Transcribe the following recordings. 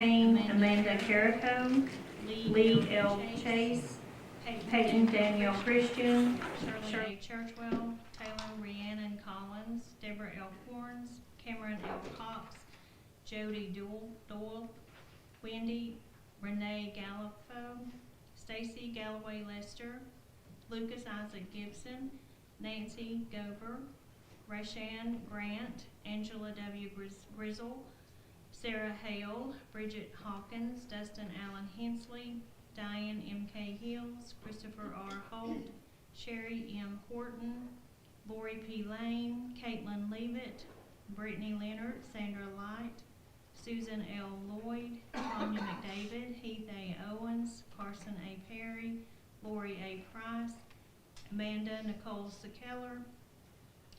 Amanda Carrico, Lee L. Chase, Peyton Danielle Christian, Shirley A. Churchwell, Taylor Rhiannon Collins, Deborah L. Corns, Cameron L. Cox, Jody Doyle, Wendy Renee Gallifo, Stacy Galloway Lester, Lucas Isaac Gibson, Nancy Gover, Rashan Grant, Angela W. Grizzle, Sarah Hale, Bridget Hawkins, Dustin Allen Hensley, Diane M.K. Hills, Christopher R. Holt, Sherry M. Horton, Lori P. Lane, Caitlin Leavitt, Brittany Leonard, Sandra Light, Susan L. Lloyd, Tanya McDavid, Heath A. Owens, Carson A. Perry, Lori A. Price, Amanda Nicole Sekeller,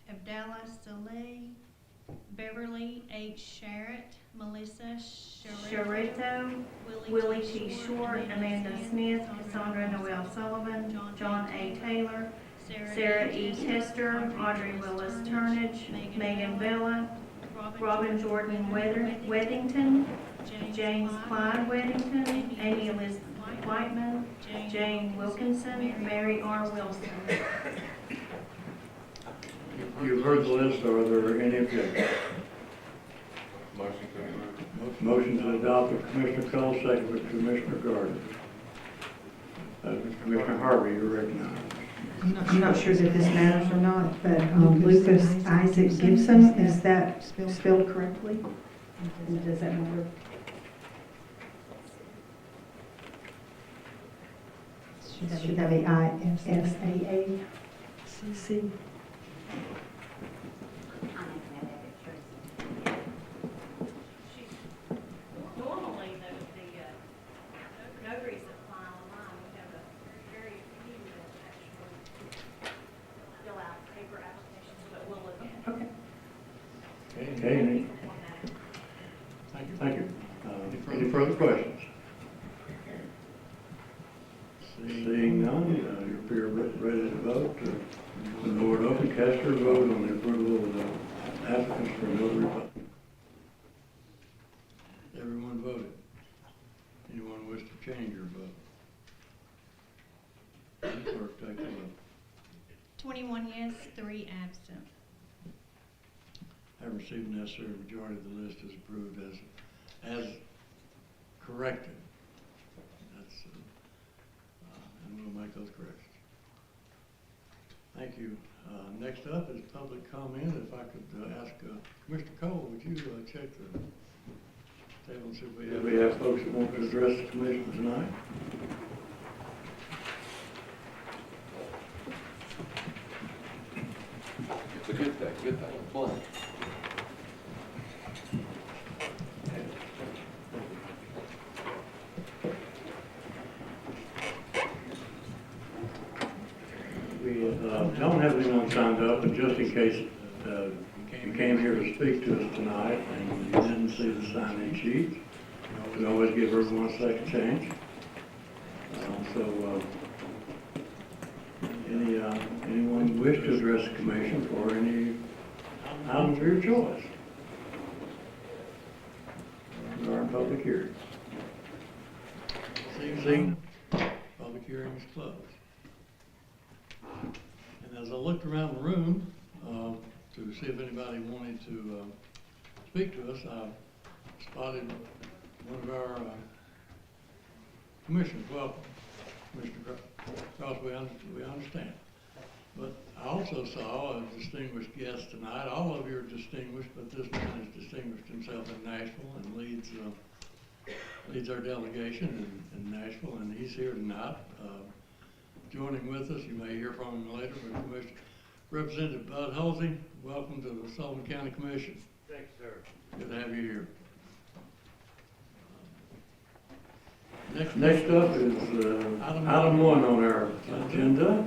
Abdallah Saleh, Beverly H. Sharrett, Melissa Sharito, Willie T. Short, Amanda Smith, Cassandra Noel Sullivan, John A. Taylor, Sarah E. Tester, Audrey Willis Turnage, Megan Bella, Robin Jordan Weddington, James Clyde Weddington, Amy Elizabeth Whiteman, Jane Wilkinson, Mary R. Wilson. You've heard the list. Are there any objections? Motion to approve. Motion to adopt by Commissioner Cole, second by Commissioner Gardner. Commissioner Harvey, you're recognized. I'm not sure that this matters or not, but Lucas Isaac Gibson, is that spelled correctly? Does that matter? Should that be I-S-A-A-C-C? Normally, the notaries that apply online, we have a very few that actually fill out paper applications, but we'll look at it. Okay, thank you. Any further questions? Seeing none, you appear ready to vote. The board open, cast your vote on the approval of the applicants for notary public. Everyone voted. Anyone wish to change your vote? Clerk, take the vote. 21 yes, 3 absent. Have received the necessary majority of the list is approved as corrected. That's and we'll make those corrections. Thank you. Next up is public comment. If I could ask Commissioner Cole, would you check the table and see if we have folks that want to address the commission tonight? It's a good thing, fun. We don't have anyone signed up, but just in case you came here to speak to us tonight and you didn't see the sign-in sheet, you can always give everyone a second chance. Anyone wish to address the commission for any items of your choice? Our public hearing. Seeing public hearing is closed. And as I looked around the room to see if anybody wanted to speak to us, I spotted one of our commissioners. Welcome, Commissioner Cross, we understand. But I also saw a distinguished guest tonight. All of you are distinguished, but this man has distinguished himself in Nashville and leads our delegation in Nashville, and he's here tonight. Joining with us, you may hear from him later, but Representative Bud Halsey, welcome to the Sullivan County Commission. Thanks, sir. Good to have you here. Next up is item 1 on our agenda,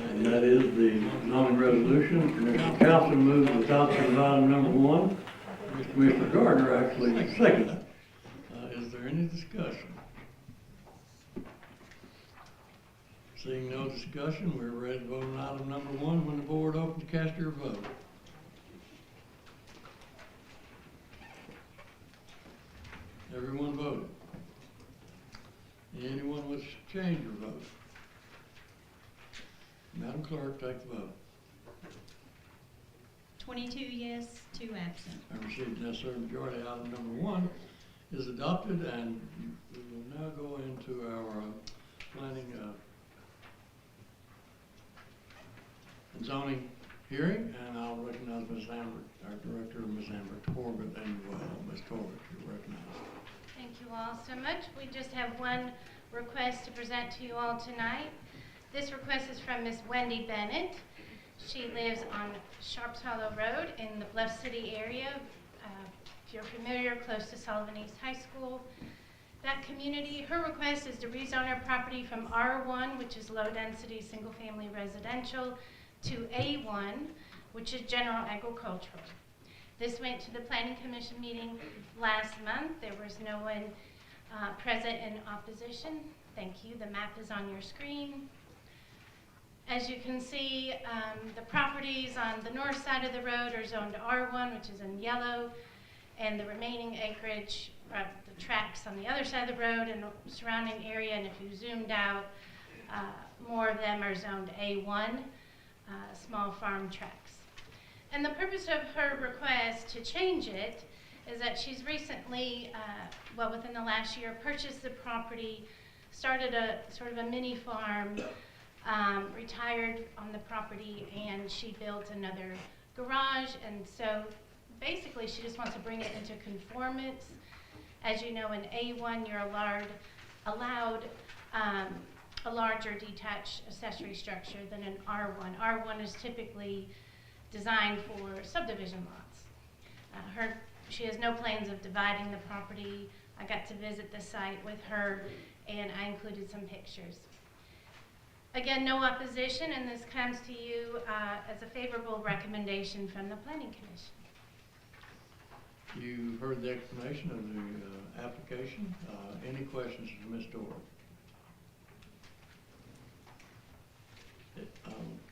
and that is the zoning resolution. Commissioner Council moves the adoption of item number 1. Commissioner Gardner actually seconded it. Is there any discussion? Seeing no discussion, we're ready to vote on item number 1 when the board opens to cast your vote. Everyone voted. Anyone wish to change your vote? Madam Clerk, take the vote. 22 yes, 2 absent. I received the necessary majority. Item number 1 is adopted, and we will now go into our planning and zoning hearing, and I'll recognize Ms. Amber, our director, Ms. Amber Corbett, and Ms. Corbett, you're recognized. Thank you all so much. We just have one request to present to you all tonight. This request is from Miss Wendy Bennett. She lives on Sharps Hollow Road in the Bluff City area. If you're familiar, close to Sullivan East High School. That community, her request is to rezone her property from R1, which is low density single family residential, to A1, which is general agricultural. This went to the Planning Commission meeting last month. There was no one present in opposition. Thank you. The map is on your screen. As you can see, the properties on the north side of the road are zoned R1, which is in yellow, and the remaining acreage, the tracts on the other side of the road and the surrounding area, and if you zoomed out, more of them are zoned A1, small farm tracts. And the purpose of her request to change it is that she's recently, within the last year, purchased the property, started a sort of a mini farm, retired on the property, and she built another garage, and so basically she just wants to bring it into conformance. As you know, in A1 you're allowed a larger detached accessory structure than in R1. R1 is typically designed for subdivision lots. She has no plans of dividing the property. I got to visit the site with her, and I included some pictures. Again, no opposition, and this comes to you as a favorable recommendation from the Planning Commission. You heard the explanation of the application. Any questions for Ms. Dorr?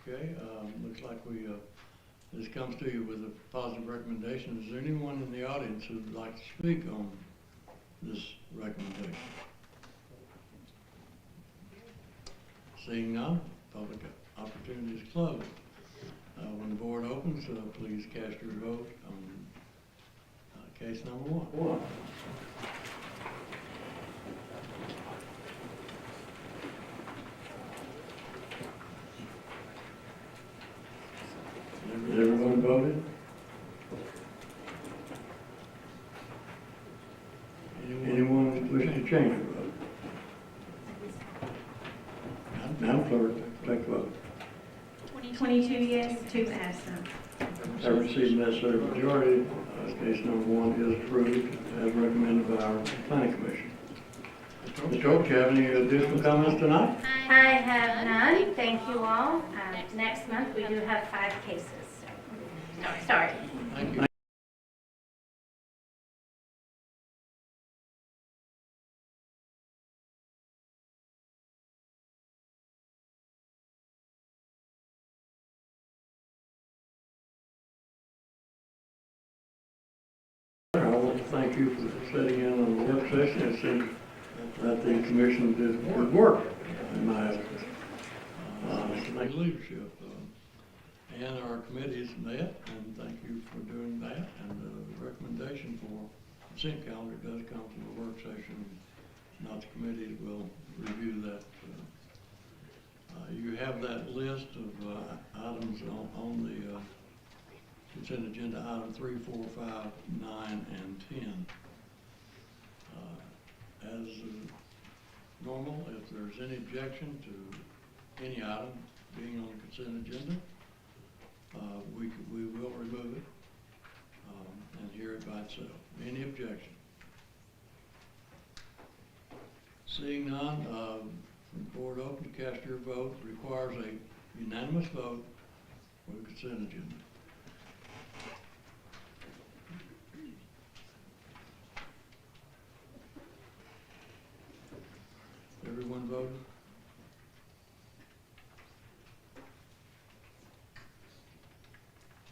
Okay, looks like this comes to you with a positive recommendation. Is there anyone in the audience who would like to speak on this recommendation? Seeing none, public opportunity is closed. When the board opens, please cast your vote on case number 1. Has everyone voted? Anyone wish to change their vote? Madam Clerk, take the vote. 22 yes, 2 absent. I received the necessary majority. Case number 1 is approved as recommended by our Planning Commission. Ms. Torp, do you have any additional comments tonight? I have none. Thank you all. Next month we do have 5 cases. Sorry. Thank you. I want to thank you for sitting in on the work session. It seems that the commission did good work, in my estimate. Thank leadership. And our committees met, and thank you for doing that. And the recommendation for consent calendar does come from the work session, not the committees. Will review that. You have that list of items on the consent agenda, item 3, 4, 5, 9, and 10. As normal, if there's any objection to any item being on the consent agenda, we will remove it and hear it by itself. Any objection? Seeing none, from the board open to cast your vote requires a unanimous vote for the consent agenda. Everyone voted?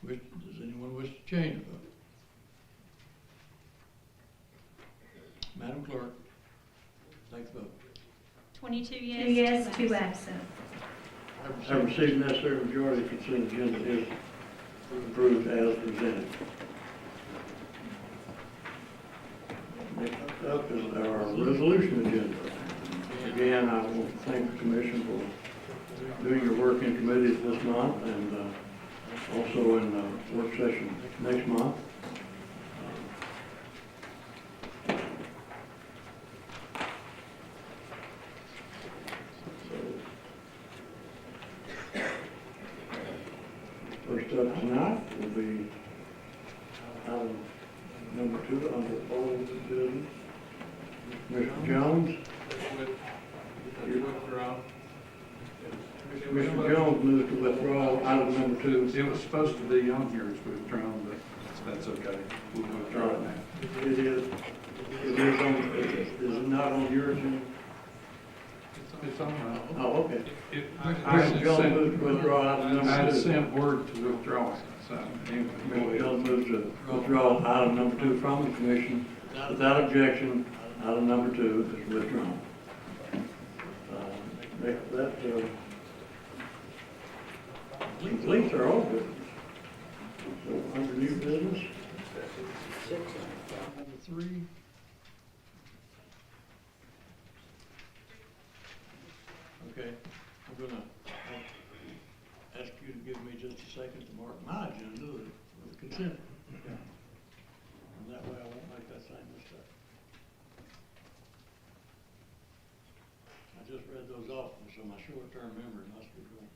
Does anyone wish to change a vote? Take the vote. 22 2 yes, yes, 2 absent. absent. Have received the necessary majority, consent agenda is approved as presented. Next up is our resolution agenda. Again, I want to thank the commission for doing your work in committees this month and also in work session next month. First up tonight will be item number 2 under old business. Mr. Jones. Mr. Jones moved to withdraw item number 2. It was supposed to be on here as withdrawn, but that's okay. We'll withdraw it now. It is it not on your agenda? It's on my. Oh, okay. I Mr. Jones moved to withdraw item number 2. had sent word to withdraw it, so. Mr. Jones moved to withdraw item number 2 from the commission. Without objection, item number 2 is withdrawn. That completes our old business. So under new business. Number 3. Okay, I'm gonna ask you to give me just a second to mark my agenda with consent. And that way I won't make that same mistake. I just read those off, so my short-term memory must be going.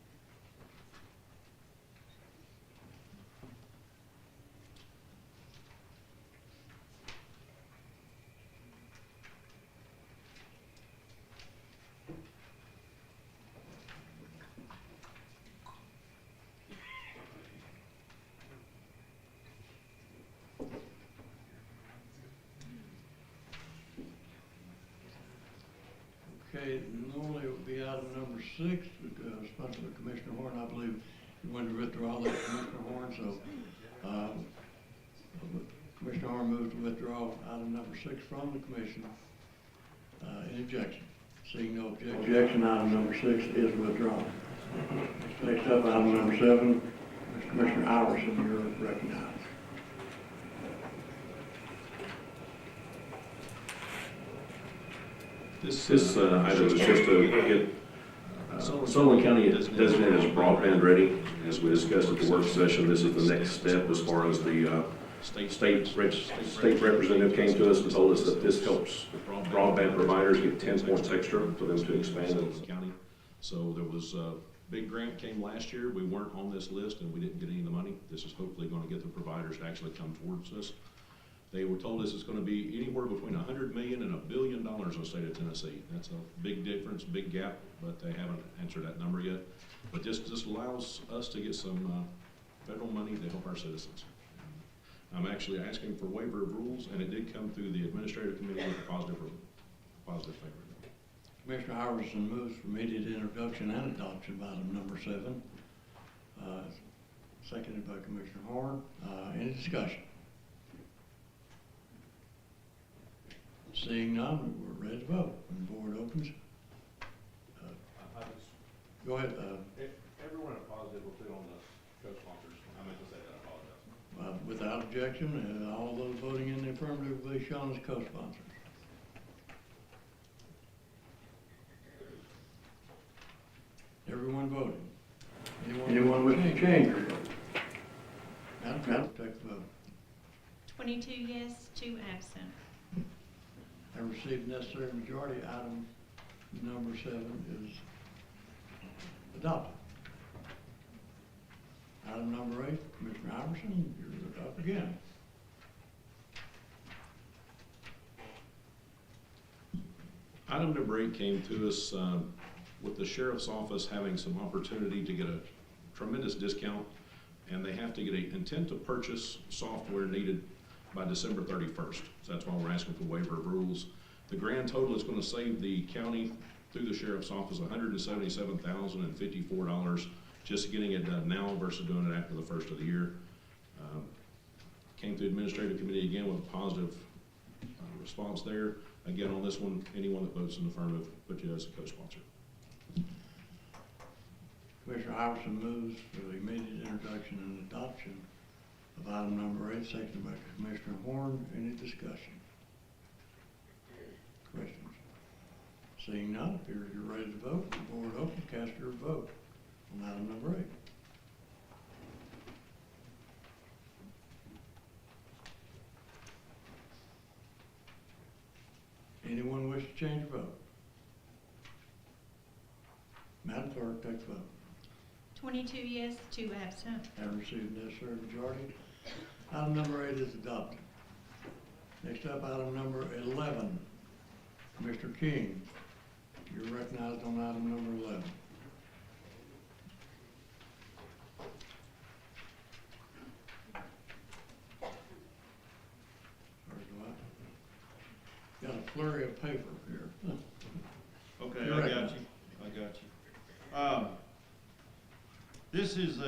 Okay, normally it would be item number 6, sponsored by Commissioner Horn. I believe you wanted to withdraw that, Commissioner Horn, so Commissioner Horn moved to withdraw item number 6 from the commission. Any objection? Seeing no objection, item number 6 is withdrawn. Next up, item number 7, Commissioner Iverson, you're recognized. This item is just to get Sullivan County designated as broadband ready. As we discussed at the work session, this is the next step as far as the state representative came to us and told us that this helps broadband providers get 10 points extra for them to expand in the county. So there was a big grant came last year. We weren't on this list and we didn't get any of the money. This is hopefully going to get the providers to actually come towards us. They were told us it's going to be anywhere between $100 million and $1 billion in the state of Tennessee. That's a big difference, big gap, but they haven't answered that number yet. But this just allows us to get some federal money to help our citizens. I'm actually asking for waiver of rules, and it did come through the administrative committee with a positive favor. Commissioner Iverson moves for immediate introduction and adoption of item number 7. Seconded by Commissioner Horn. Any discussion? Seeing none, we're ready to vote. When the board opens. Go ahead. Everyone at positive will fit on the co-sponsors. I meant to say that. I apologize. Without objection, all those voting in the affirmative will be shown as co-sponsors. Everyone voting. Anyone wishing to change their vote? Madam, take the vote. 22 yes, 2 absent. Have received necessary majority. Item number 7 is adopted. Item number 8, Commissioner Iverson, you're up again. Item number 8 came to us with the sheriff's office having some opportunity to get a tremendous discount, and they have to get an intent to purchase software needed by December 31st. So that's why we're asking for waiver of rules. The grand total is going to save the county through the sheriff's office $177,054 just getting it done now versus doing it after the first of the year. Came through administrative committee again with a positive response there. Again, on this one, anyone that votes in the affirmative, put you as a co-sponsor. Commissioner Iverson moves for the immediate introduction and adoption of item number 8, seconded by Commissioner Horn. Any discussion? Questions? Seeing none, if you're ready to vote, the board open, cast your vote on item number 8. Anyone wish to change your vote? Madam Clerk, take the vote. 22 yes, 2 absent. Having received the necessary majority, item number 8 is adopted. Next up, item number 11. Commissioner King, you're recognized on item number 11. Got a flurry of paper here. Okay, You're I got recognized. you, I got you. This is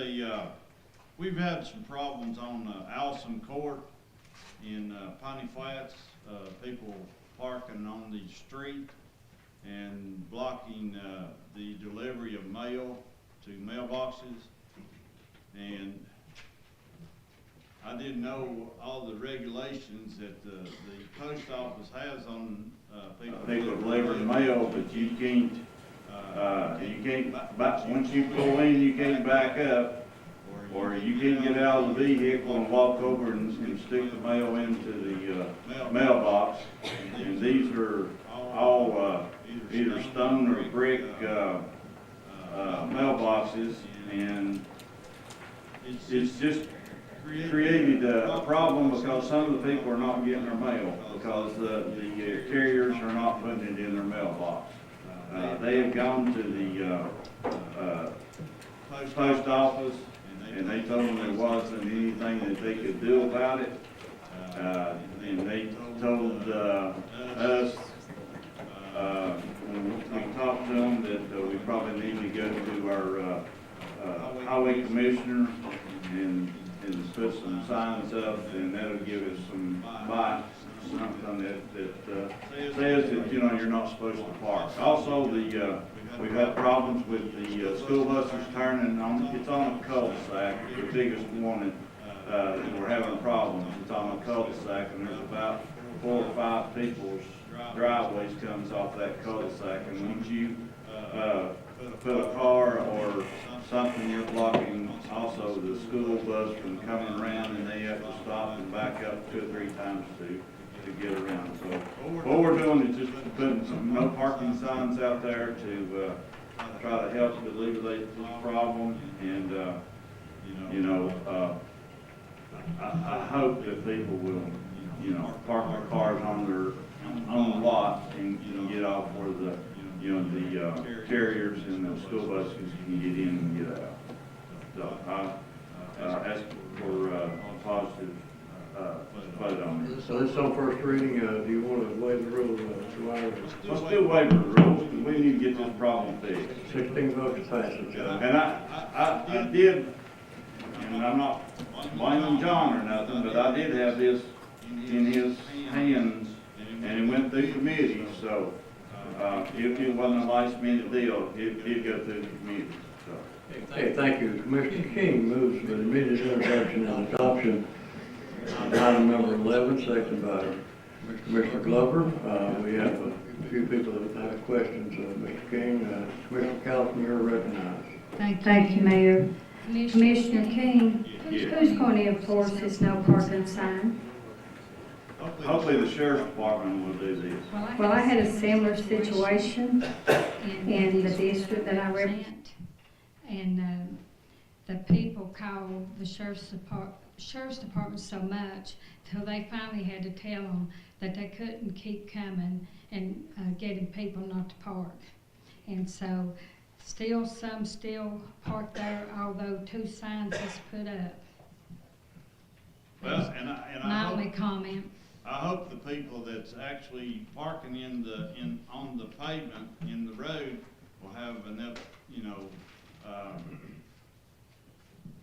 we've had some problems on Allison Court in Piney Flats, people parking on the street and blocking the delivery of mail to mailboxes. And I didn't know all the regulations that the post office has on people delivering mail, but you can't, once you pull in, you can't back up, or you can't get out of the vehicle and walk over and stick the mail into the mailbox. And these are all either stone or brick mailboxes, and it's just created a problem because some of the people are not getting their mail because the carriers are not putting it in their mailbox. They have gone to the post office, and they told them there wasn't anything that they could do about it. And they told us, when we talked to them, that we probably need to go to our highway commissioner and put some signs up, and that'll give us some bites, something that says that, you know, you're not supposed to park. Also, we've had problems with the school buses turning on, it's on a cul-de-sac, the biggest one that we're having problems. It's on a cul-de-sac, and there's about 4 or 5 people's driveways comes off that cul-de-sac, and once you put a car or something, you're blocking also the school bus from coming around, and they have to stop and back up 2 or 3 times to get around. So what we're doing is just putting some no parking signs out there to try to help alleviate this problem. And I hope that people will, park their cars on their own lot and get off where the carriers and the school buses can get in and get out. So I ask for a positive vote on it. So this is on first reading. Do you want to waive the rule, Let's do waiver the rules, because we need to get this problem fixed. 16 votes passes. And I did, and I'm not blaming John or nothing, but I did have this in his hands, and it went through committee, so if it wasn't a last minute deal, it did go through the committee. So. Okay, thank you. Commissioner King moves for the immediate introduction and adoption of item number 11, seconded by Commissioner Glover. We have a few people that have questions. Mr. King, Commissioner Calvin, you're recognized. Thank you, Mayor. Commissioner King, who's going to enforce this no parking sign? Hopefully the sheriff's department will do this. Well, I had a similar situation in the district that I represent. And the people called the sheriff's department so much till they finally had to tell them that they couldn't keep coming and getting people not to park. And so some still park there, although 2 signs was put up. Well, and My only comment. I hope the people that's actually parking on the pavement in the road will have enough,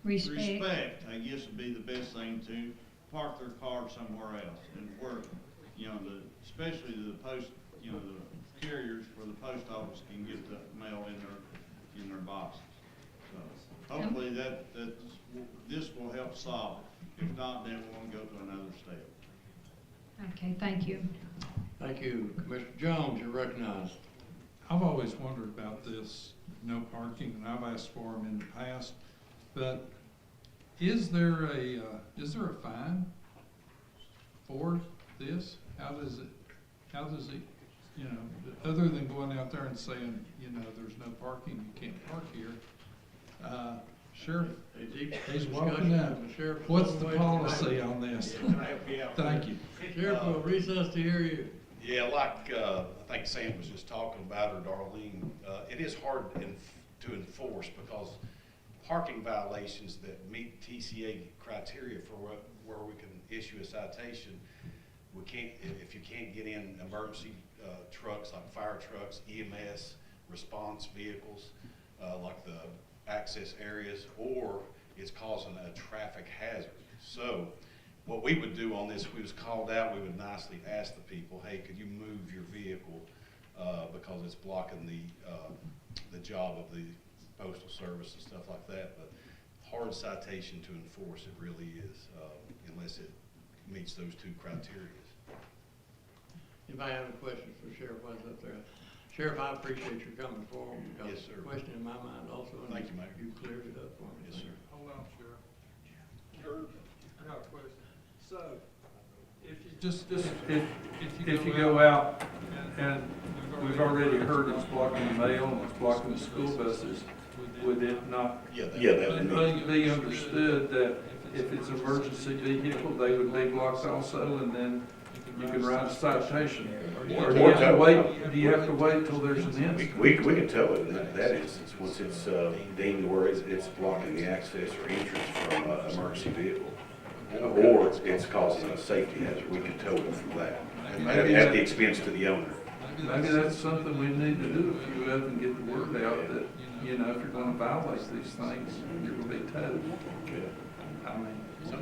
respect, I guess would be the best thing, to park their car somewhere else, and where, especially to the post, you know, the carriers for the post office can get the mail in their boxes. So hopefully this will help solve it. If not, then we'll go to another step. Okay, thank you. Thank you. Commissioner Jones, you're recognized. I've always wondered about this, no parking, and I've asked for them in the past, but is there a fine for this? How does it, you know, other than going out there and saying, you know, there's no parking, you can't park here? Sheriff, he's walking up. What's the policy on this? Thank you. Sheriff, we'll recess to hear you. Yeah, like I think Sam was just talking about, or Darlene, it is hard to enforce because parking violations that meet TCA criteria for where we can issue a citation, we can't, if you can't get in emergency trucks like fire trucks, EMS, response vehicles, like the access areas, or it's causing a traffic hazard. So what we would do on this, if we was called out, we would nicely ask the people, hey, could you move your vehicle because it's blocking the job of the postal service and stuff like that. But hard citation to enforce, it really is, unless it meets those two criteria. Anybody have any questions for Sheriff West up there? Sheriff, I appreciate your coming forward because Yes, sir. the question in my mind also. Thank you, Mayor. You cleared it up for me. Yes, sir. Hold on, Sheriff. I got a question. So, if you go out and we've already heard it's blocking the mail and it's blocking the school buses, would it not be understood that if it's an emergency vehicle, they would be blocked also, and then you can write a citation? Or do you have to wait till there's an incident? We can tell it in that instance, once it's deemed where it's blocking the access or entrance from an emergency vehicle. Or it's causing a safety hazard, we can tow them from that, at the expense to the owner. Maybe that's something we need to do if you up and get the word out that, you know, if you're gonna violate these things, you're gonna be towed. I mean.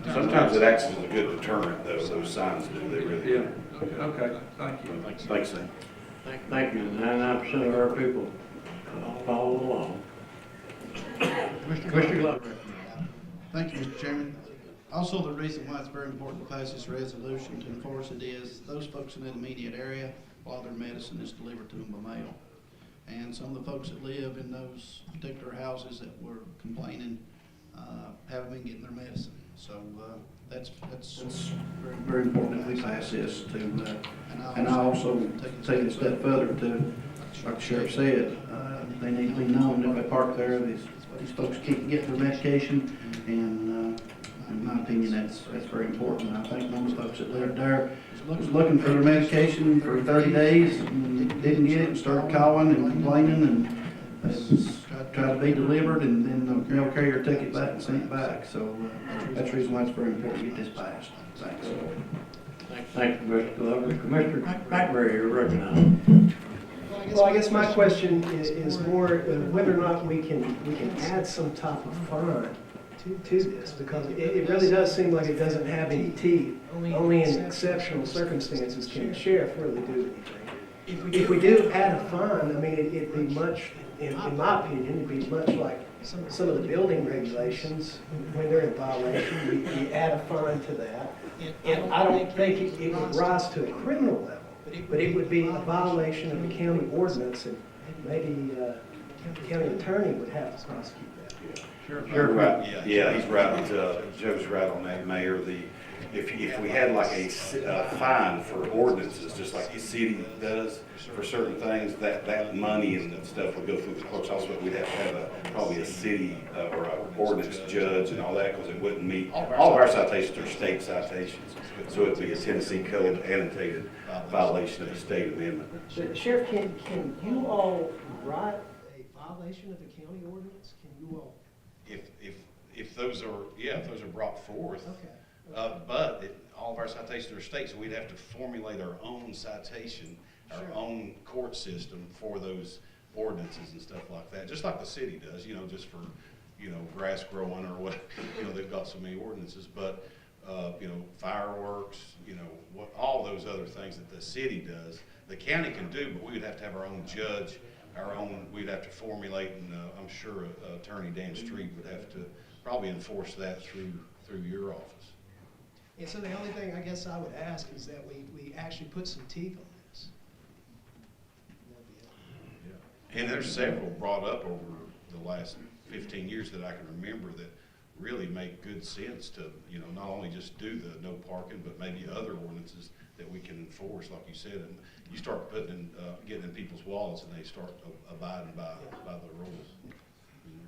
Sometimes it acts as a good deterrent, though, those signs do, they really do. Yeah, okay, thank you. Thanks, Sam. Thank you. 99% of our people follow along. Mr. Glover. Thank you, Mr. Chairman. Also, the reason why it's very important to pass this resolution to enforce it is those folks in the immediate area, while their medicine is delivered to them by mail. And some of the folks that live in those particular houses that were complaining haven't been getting their medicine. So that's very, very important that we pass this to, and I also take it a step further to, like the sheriff said, they need to be known if they park there, these folks keep getting their medication, and in my opinion, that's very important. I think most folks that lived there was looking for their medication for 30 days and didn't get it and started calling and complaining, and it was tried to be delivered, and then the mail carrier took it back and sent it back. So that's the reason why it's very important to get this passed. Thanks. Thank you, Mr. Glover. Commissioner Blackberry, you're recognized. Well, I guess my question is more whether or not we can add some type of fine to this, because it really does seem like it doesn't have any teeth. Only in exceptional circumstances can the sheriff really do anything. If we do add a fine, I mean, it'd be much, in my opinion, it'd be much like some of the building regulations. When they're in violation, we add a fine to that. And I don't think it would rise to a criminal level, but it would be a violation of the county ordinance, and maybe the county attorney would have to prosecute that. Sure. Right. Yeah, he's right. Joe's right on that, Mayor. If we had like a fine for ordinances, just like the city does for certain things, that money and stuff would go through the clerk's office, but we'd have to have probably a city or an ordinance judge and all that, because it wouldn't meet. All of our citations are state citations, so it'd be a Tennessee code annotated violation of the state amendment. But Sheriff, can you all write a violation of the county ordinance? Can you all? If those are brought forth. Okay. But all of our citations are state, so we'd have to formulate our own citation, our own court system for those ordinances and stuff like that, just like the city does, just for, grass growing or what, they've got so many ordinances. But fireworks, all those other things that the city does. The county can do, but we would have to have our own judge, we'd have to formulate, and I'm sure Attorney Dan Street would have to probably enforce that through your office. And so the only thing I guess I would ask is that we actually put some teeth on this. And there's several brought up over the last 15 years that I can remember that really make good sense to, not only just do the no parking, but maybe other ordinances that we can enforce, like you said. And you start getting in people's wallets and they start abiding by the rules.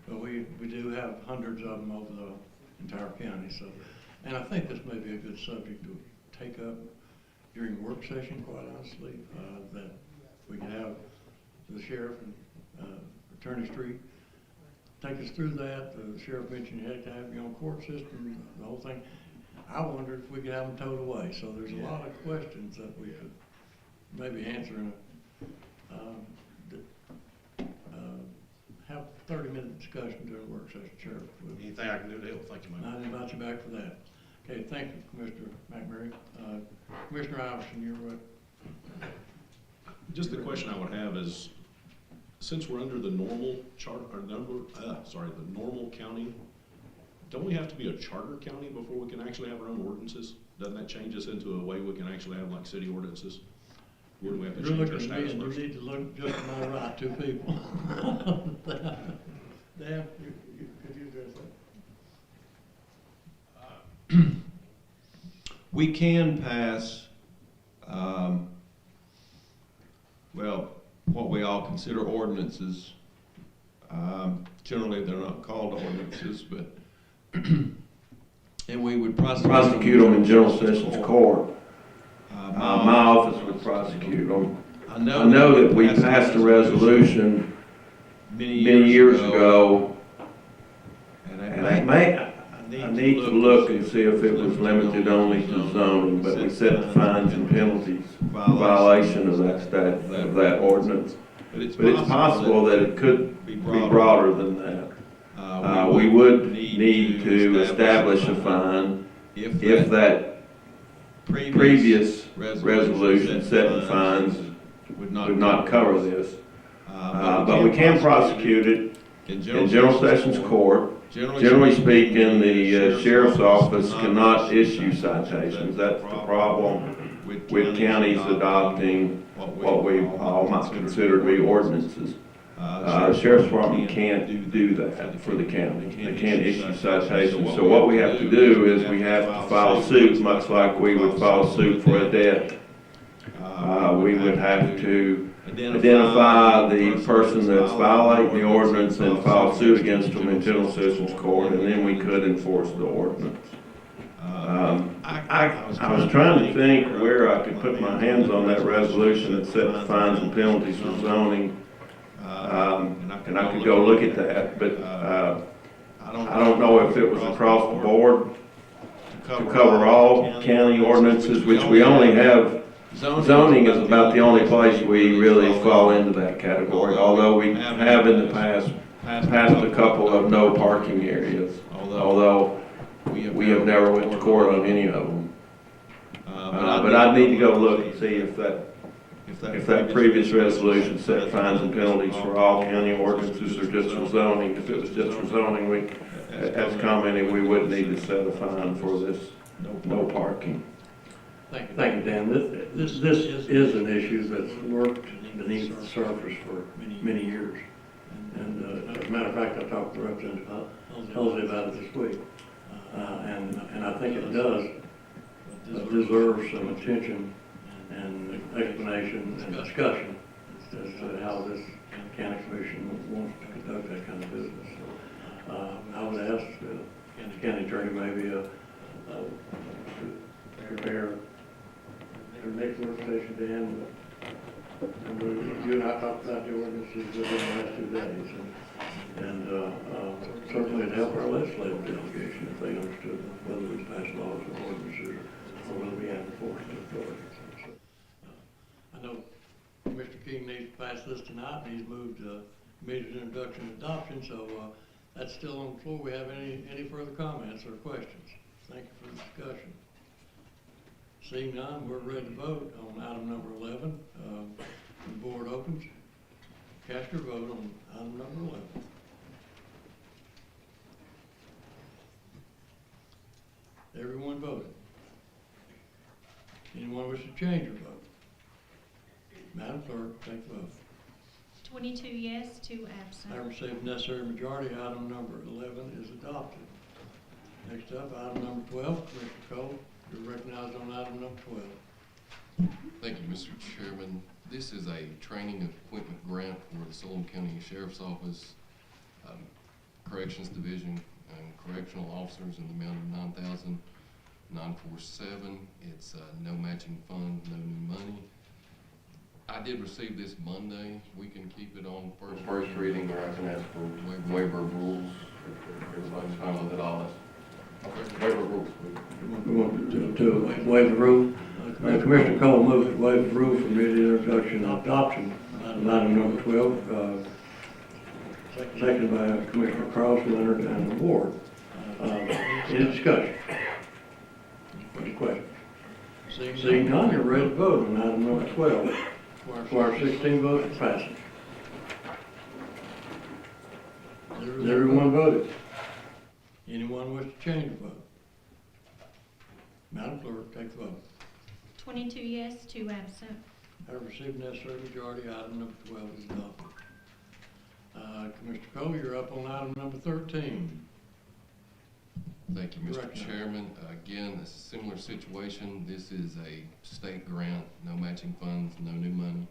But we do have hundreds of them over the entire county, so, and I think this may be a good subject to take up during work session, quite honestly, that we can have the sheriff and Attorney Street take us through that. The sheriff mentioned you had to have your own court system, the whole thing. I wondered if we could have them towed away. So there's a lot of questions that we could maybe answer in have 30-minute discussion during the work session, Sheriff. Anything I can do to help? Thank you, I'll invite you back for that. Okay, thank you, Commissioner McMurray. Commissioner Iverson, you're right. Just the question I would have is, since we're under the normal the normal county, don't we have to be a charter county before we can actually have our own ordinances? Doesn't that change us into a way we can actually have like city ordinances? Where do we have to change our status first? You need to look just to my right, two people. Dan, could you address that? We can pass, what we all consider ordinances. Generally, they're not called ordinances, but and we would prosecute them in general sessions court. My office would prosecute them. I know that we passed a resolution many years ago, and I need to look and see if it was limited only to zoning, but we set the fines and penalties for violation of that ordinance. But it's possible that it could be broader than that. We would need to establish a fine if that previous resolution setting fines would not cover this. But we can prosecute it in general sessions court. Generally speaking, the sheriff's office cannot issue citations. That's the problem with counties adopting what we all might consider to be ordinances. The sheriff's department can't do that for the county. They can't issue citations. So what we have to do is we have to file suit, much like we would file suit for a debt. We would have to identify the person that's violating the ordinance and file suit against them in general sessions court, and then we could enforce the ordinance. I was trying to think where I could put my hands on that resolution that set the fines and penalties for zoning, and I could go look at that, but I don't know if it was across the board to cover all county ordinances, which we only have. Zoning is about the only place we really fall into that category, although we have in the past passed a couple of no parking areas, although we have never went to court on any of them. But I'd need to go look and see if that previous resolution set fines and penalties for all county ordinances or just for zoning. If it was just for zoning, as commenting, we wouldn't need to set a fine for this no parking. Thank you, Dan. This is an issue that's worked beneath the surface for many years. And as a matter of fact, I talked to Representative Halsey about it this week. And I think it does deserve some attention and explanation and discussion as to how this county commission wants to conduct that kind of business. So, I would ask the county attorney maybe to prepare our next work session, Dan. You and I talked about the ordinances within the last 2 days, and certainly it'd help our legislative delegation if they understood whether we pass laws or ordinances or whether we have enforcement authority. So, I know Mr. King needs to pass this tonight, and he's moved immediate introduction and adoption, so that's still on the floor. We have any further comments or questions? Thank you for the discussion. Seeing none, we're ready to vote on item number 11. The board opens. Cast your vote on item number 11. Everyone voted. Anyone wish to change your vote? Madam Clerk, take the vote. 22 yes, 2 absent. I received necessary majority. Item number 11 is adopted. Next up, item number 12. Commissioner Cole, you're recognized on item number 12. Thank you, Mr. Chairman. This is a training equipment grant for the Sullivan County Sheriff's Office, Corrections Division, and correctional officers in the amount of $9,947. It's no matching fund, no new money. I did receive this Monday. We can keep it on first reading, or I can ask for waiver of rules. If everybody's fine with it, all this. Waiver of rules, please. We want to waive the rule. Commissioner Cole moves to waive the rule for immediate introduction and adoption of item number 12. Seconded by Commissioner Cross, Leonard, and Ward. Any discussion? Any questions? Seeing none, you're ready to vote on item number 12. Require 16 votes to pass it. Has everyone voted? Anyone wish to change their vote? Madam Clerk, take the vote. 22 yes, 2 absent. I have received necessary majority. Item number 12 is adopted. Commissioner Cole, you're up on item number 13. Thank you, Mr. Chairman. Again, a similar situation. This is a state grant, no matching funds, no new money,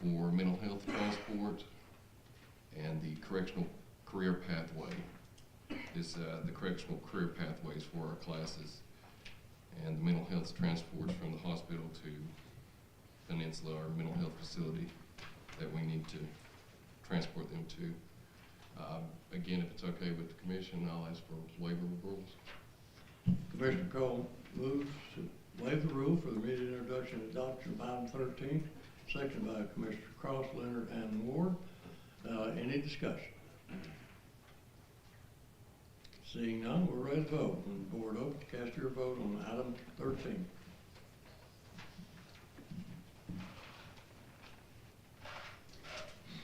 for mental health transport and the correctional career pathway. The correctional career pathways for our classes, and the mental health transports from the hospital to Peninsula, our mental health facility that we need to transport them to. Again, if it's okay with the commission, I'll ask for waiver of rules. Commissioner Cole moves to waive the rule for the immediate introduction and adoption of item 13, seconded by Commissioner Cross, Leonard, and Ward. Any discussion? Seeing none, we're ready to vote. When the board opens, cast your vote on item 13.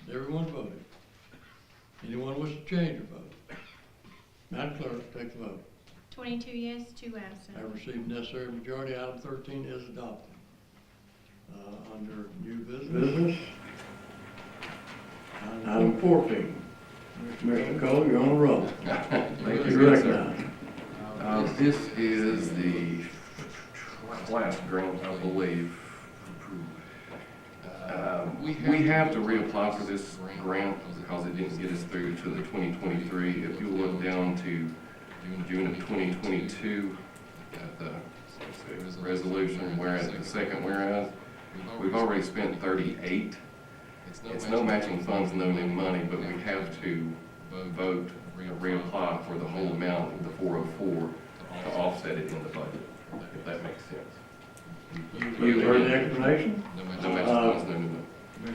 Everyone voted. Anyone wish to change their vote? Madam Clerk, take the vote. 22 yes, 2 absent. I received necessary majority. Item 13 is adopted. Under new business. Item 14. Commissioner Cole, you're on the roll. Thank you, recognized. This is the class grant, I believe. We have to reapply for this grant because it didn't get us through to the 2023. If you look down to June of 2022, at the resolution, whereas the second whereas, we've already spent 38. It's no matching funds, no new money, but we have to vote, reapply for the whole amount of the 404 to offset it in the budget, if that makes sense. You heard the explanation? No matching funds, no new money.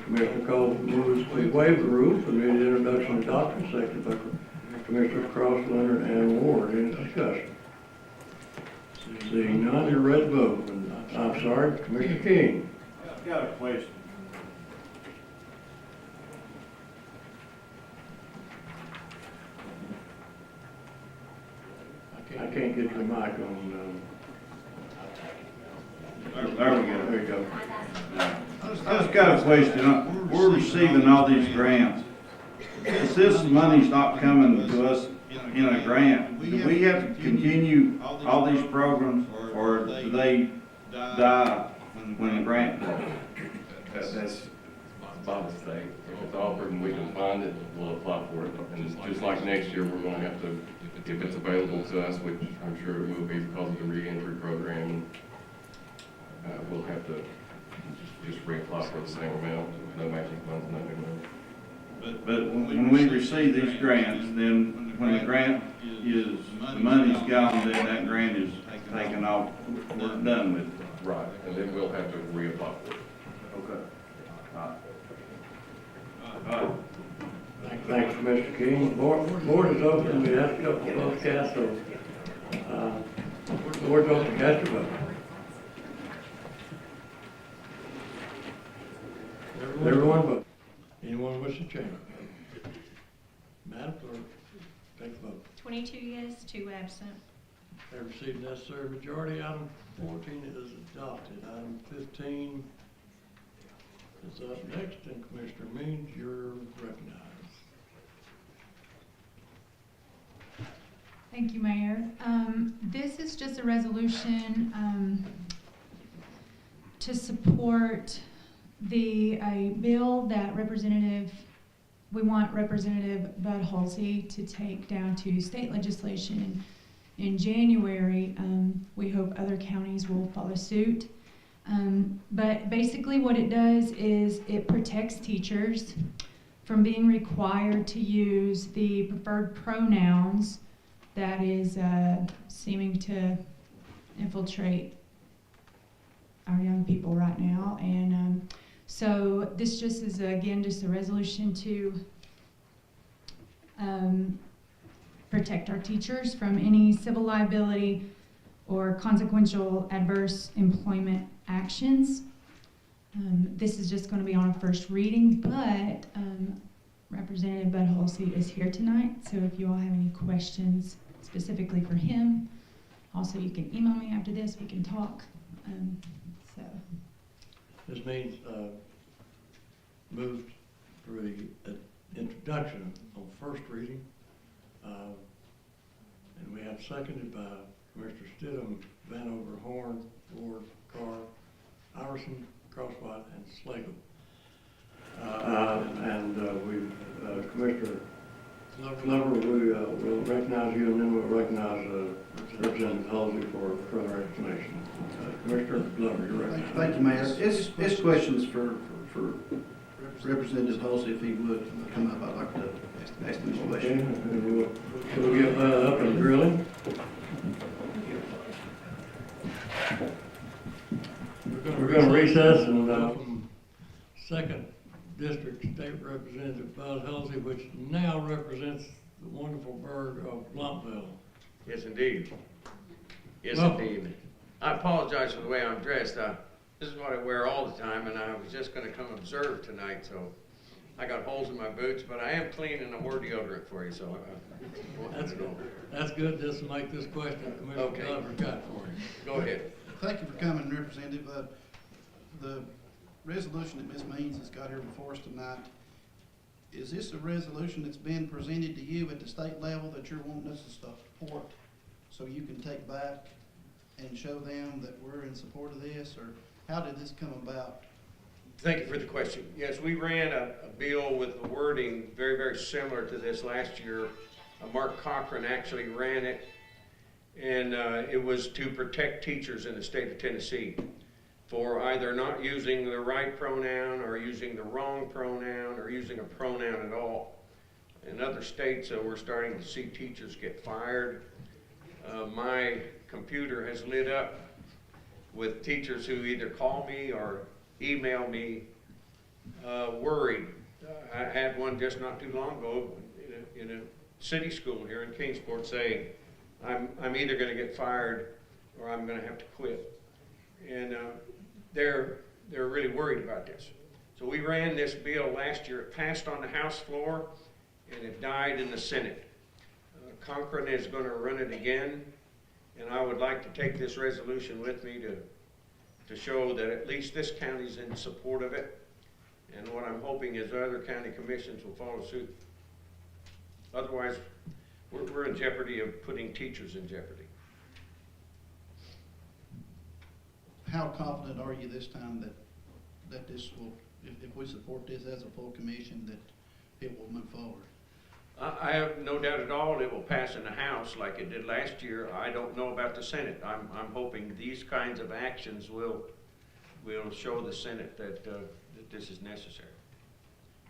Commissioner Cole moves to waive the rule for immediate introduction and adoption, seconded by Commissioners Cross, Leonard, and Ward. Any discussion? Seeing none, you're ready to vote. I'm sorry, Commissioner King. I've got a question. I can't get your mic on. There we go. There you go. I just got a question. We're receiving all these grants. If this money's not coming to us in a grant, do we have to continue all these programs, or do they die when the grant goes? That's by the state. If it's offered and we can find it, we'll apply for it. And it's just like next year, we're gonna have to, if it's available to us, which I'm sure it will be because of the reentry program, we'll have to just reapply for the same amount, no matching funds, no new money. But when we receive these grants, then when the grant is, the money's gone, then that grant is taken off, we're done with it. Right, and then we'll have to reapply for it. Okay. Thanks, Mr. King. Board is open. We have a couple of votes cast, so Board's open, cast your vote. Everyone vote. Anyone wish to change? Madam Clerk, take the vote. 22 yes, 2 absent. Have received necessary majority. Item 14 is adopted. Item 15 is up next, and Commissioner Means, you're recognized. Thank you, Mayor. This is just a resolution to support a bill that we want Representative Bud Halsey to take down to state legislation in January. We hope other counties will follow suit. But basically what it does is it protects teachers from being required to use the preferred pronouns that is seeming to infiltrate our young people right now. And so this just is, again, just a resolution to protect our teachers from any civil liability or consequential adverse employment actions. This is just going to be on a first reading, but Representative Bud Halsey is here tonight, so if you all have any questions specifically for him, also you can email me after this, we can talk. This means moved for the introduction on first reading, and we have seconded by Commissioner Stidham, Vanover, Horn, Ward, Carr, Iverson, Crosswhite, and Slagle. Commissioner Glover, we will recognize you, and then we'll recognize Representative Halsey for further explanation. Commissioner Glover, you're recognized. Thank you, Mayor. It's questions for Representative Halsey, if he would come up. I'd like to ask him a question. We'll get up and grilling. We're going to recess and second District State Representative Bud Halsey, which now represents the wonderful burg of Blumpville. Yes, indeed. Yes, Well, indeed. I apologize for the way I'm dressed. This is what I wear all the time, and I was just going to come observe tonight, so I got holes in my boots, but I am clean and I wore deodorant for you, so that's good. Just to make this question Commissioner Glover got for you. Go ahead. Thank you for coming, Representative. The resolution that Ms. Means has got here before us tonight, is this a resolution that's been presented to you at the state level that you're wanting us to support so you can take back and show them that we're in support of this, or how did this come about? Thank you for the question. Yes, we ran a bill with the wording very, very similar to this last year. Mark Cochran actually ran it, and it was to protect teachers in the state of Tennessee for either not using the right pronoun or using the wrong pronoun or using a pronoun at all. In other states, we're starting to see teachers get fired. My computer has lit up with teachers who either call me or email me worried. I had one just not too long ago in a city school here in Kingsport say, I'm either going to get fired or I'm going to have to quit. And they're really worried about this. So we ran this bill last year. It passed on the House floor and it died in the Senate. Cochran is going to run it again, and I would like to take this resolution with me to show that at least this county's in support of it. And what I'm hoping is other county commissions will follow suit. Otherwise, we're in jeopardy of putting teachers in jeopardy. How confident are you this time that this will, if we support this as a full commission, that it will move forward? I have no doubt at all it will pass in the House like it did last year. I don't know about the Senate. I'm hoping these kinds of actions will show the Senate that this is necessary.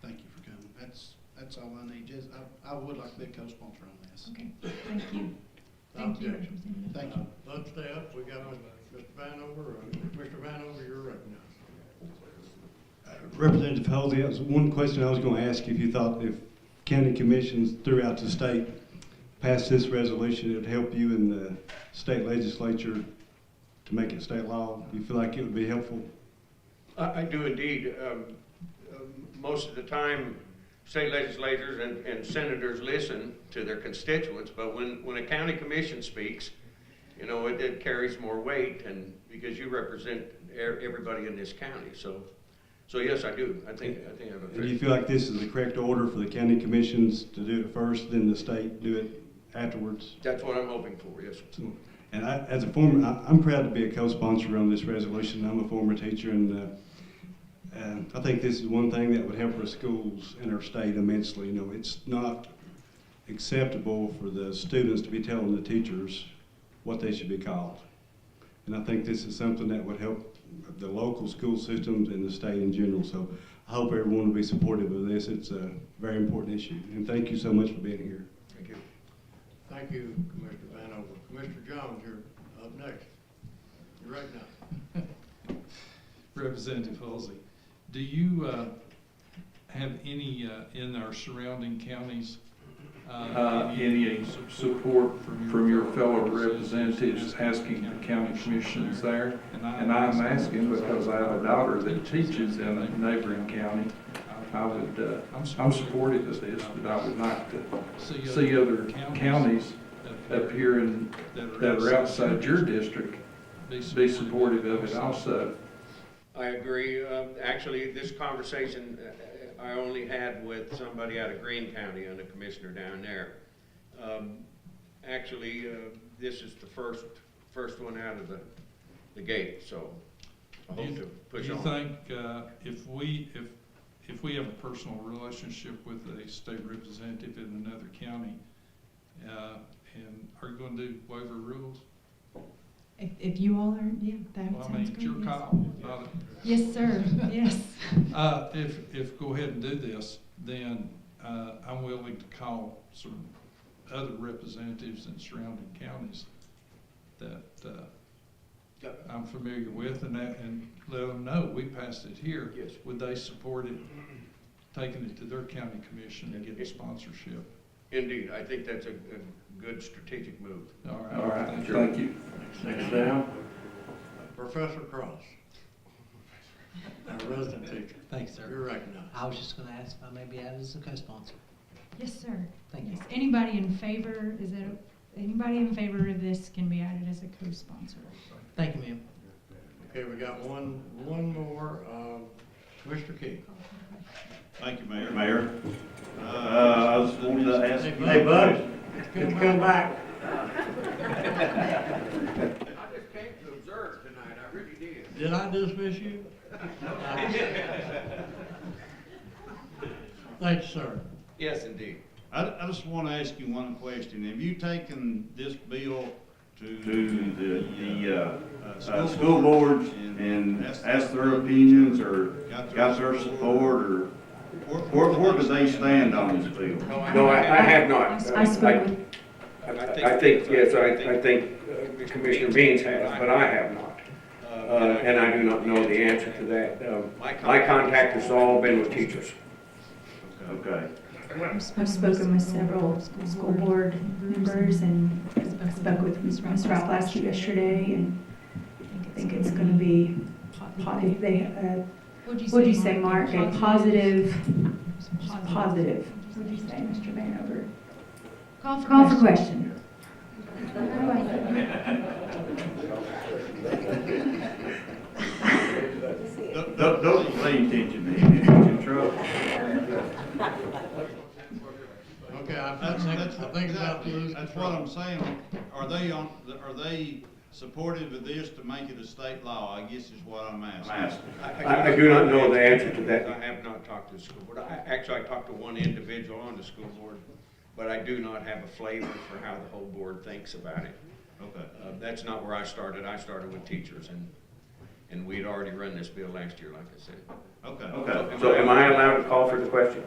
Thank you for coming. That's all I need. Just I would like to be a co-sponsor on this. Okay, thank you. Thank you, Representative. Thank you. Let's stay up. We got Mr. Vanover. Mr. Vanover, you're recognized. Representative Halsey, that was one question I was going to ask you, if you thought if county commissions throughout the state pass this resolution, it would help you in the state legislature to make it state law? Do you feel like it would be helpful? I do indeed. Most of the time, state legislators and senators listen to their constituents, but when a county commission speaks, you know, it carries more weight, and because you represent everybody in this county. So yes, I do. I think I have a. Do you feel like this is the correct order for the county commissions to do it first, then the state do it afterwards? That's what I'm hoping for. Yes. And as a former, I'm proud to be a co-sponsor on this resolution. I'm a former teacher, and I think this is one thing that would help our schools in our state immensely. You know, it's not acceptable for the students to be telling the teachers what they should be called. And I think this is something that would help the local school systems and the state in general. So I hope everyone will be supportive of this. It's a very important issue. And thank you so much for being here. Thank you. Thank you, Commissioner Vanover. Commissioner Jones, you're up next. You're right now. Representative Halsey, do you have any in our surrounding counties Any support from your fellow representatives asking the county commissions there? And I'm asking because I have a daughter that teaches in a neighboring county. I'm supportive of this, but I would like to see other counties up here that are outside your district be supportive of it also. I agree. Actually, this conversation I only had with somebody out of Greene County and a commissioner down there. Actually, this is the first one out of the gate, so I hope to push on. Do you think if we have a personal relationship with a state representative in another county, and are you going to do waiver rules? If you all are, yeah, that Well, I sounds mean, great. it's your Yes. call, not a. Yes, sir, yes. If go ahead and do this, then I'm willing to call some other representatives in surrounding counties that I'm familiar with, and let them know we passed it here. Yes. Would they support it, taking it to their county commission and getting sponsorship? Indeed, I think that's a good strategic move. All right. All right, thank you. Next down, Professor Cross, our resident teacher. Thanks, sir. You're recognized. I was just going to ask if I may be added as a co-sponsor. Yes, sir. Thank you. Yes. Anybody in favor, anybody in favor of this can be added as a co-sponsor? Thank you, ma'am. Okay, we got one more, Commissioner Key. Thank you, Mayor. I just wanted to ask. Hey, Bud, good to come back. I just came to observe tonight, I really did. Did I dismiss you? Thank you, sir. Yes, indeed. I just want to ask you one question. Have you taken this bill to the school boards and asked their opinions or got their support, or where do they stand on this bill? No, I have not. I spoke with. I think, yes, I think Commissioner Beans has, but I have not. And I do not know the answer to that. My contact has all been with teachers. Okay. I've spoken with several school board members, and I spoke with Ms. Raflaski yesterday, and I think it's going to be positive. What'd you say, Mark? A positive. What'd you say, Mr. Vanover? Call for question. Don't pay attention, man. You get in trouble. Okay, I think about to lose That's what I'm saying. Are they supportive of this to make it a state law? I guess is what I'm asking. I do not know the answer to that. I have not talked to the school board. Actually, I talked to one individual on the school board, but I do not have a flavor for how the whole board thinks about it. Okay. That's not where I started. I started with teachers, and we'd already run this bill last year, like I said. Okay. So am I allowed to call for the question?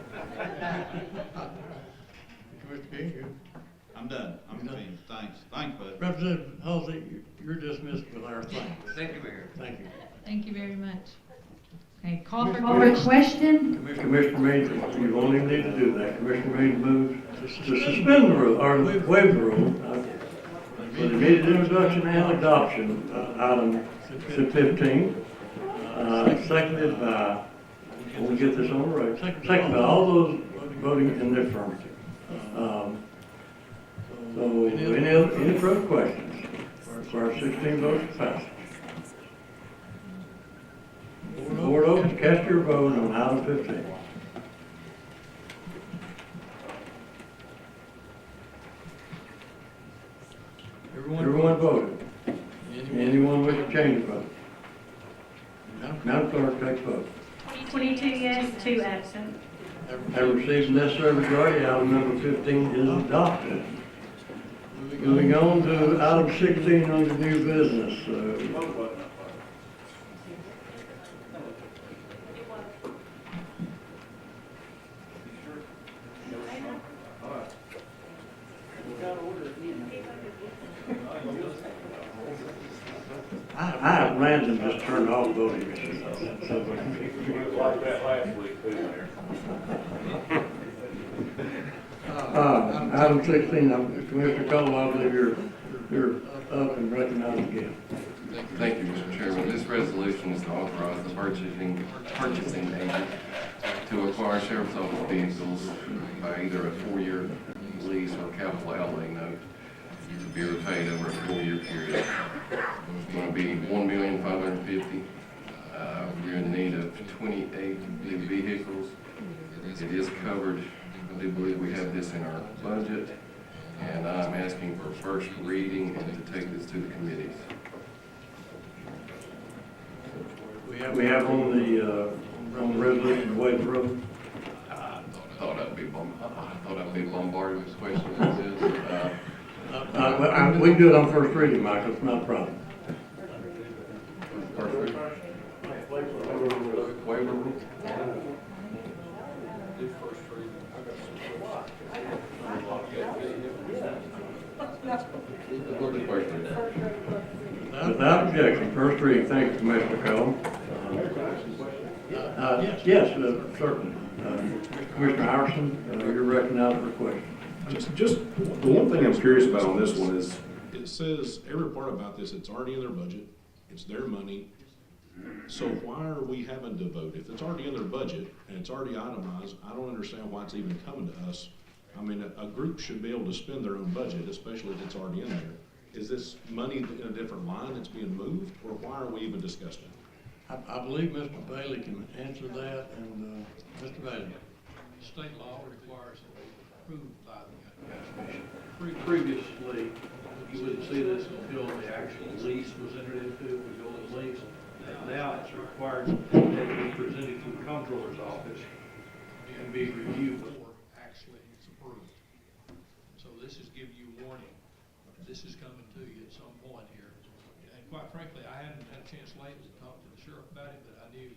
Commissioner King, you. I'm done. I'm finished. Thanks, Bud. Representative Halsey, you're dismissed with our thanks. Thank you, Mayor. Thank you. Thank you very much. Okay, call for Question? Commissioner Means, you won't even need to do that. Commissioner Means moves. to suspend the rule, or waive the rule, for the immediate introduction and adoption, item 15, seconded by, we'll get this on the road, seconded by all those voting in the affirmative. So, any further questions? For our 16 votes to pass. Board open to cast your vote on item 15. Everyone voted. Anyone wish to change the vote? Madam Clerk, take the vote. 22 yes, 2 absent. Have received the necessary majority. Item number 15 is adopted. Moving on to item 16 under new business. I at random just turned off voting machines. Like that last week, too, Mayor. Item 16, Commissioner Cole, I believe you're up and recognized again. Thank you, Mr. Chairman. This resolution is to authorize the purchasing agent to acquire sheriff's office vehicles by either a 4-year lease or capital outlay note to be repaid over a 4-year period. It's going to be $1,550,000. We're in need of 28 new vehicles. It is covered. I do believe we have this in our budget, and I'm asking for first reading and to take this to the committees. We have on the resolution to waive the rule. I thought I'd be bombarded with questions like this. We do it on first reading, Michael. It's not a problem. First reading. Waiver rule. Without objection, first reading. Thank you, Commissioner Cole. Yes, certainly. Commissioner Harrison, you're recognized for a question. Just the one thing I'm curious about on this one is, it says every part about this, it's already in their budget, it's their money. So why are we having to vote? If it's already in their budget and it's already itemized, I don't understand why it's even coming to us. I mean, a group should be able to spend their own budget, especially if it's already in there. Is this money in a different line that's being moved, or why are we even discussing it? I believe Mr. Bailey can answer that, and Mr. Bailey. State law requires it be approved by the county commission. Previously, you wouldn't see this until the actual lease was entered into, we go to lease. Now it's required that it be presented to the comptroller's office and be reviewed before actually it's approved. So this is giving you warning. This is coming to you at some point here. And quite frankly, I hadn't had a chance lately to talk to the sheriff about it, but I knew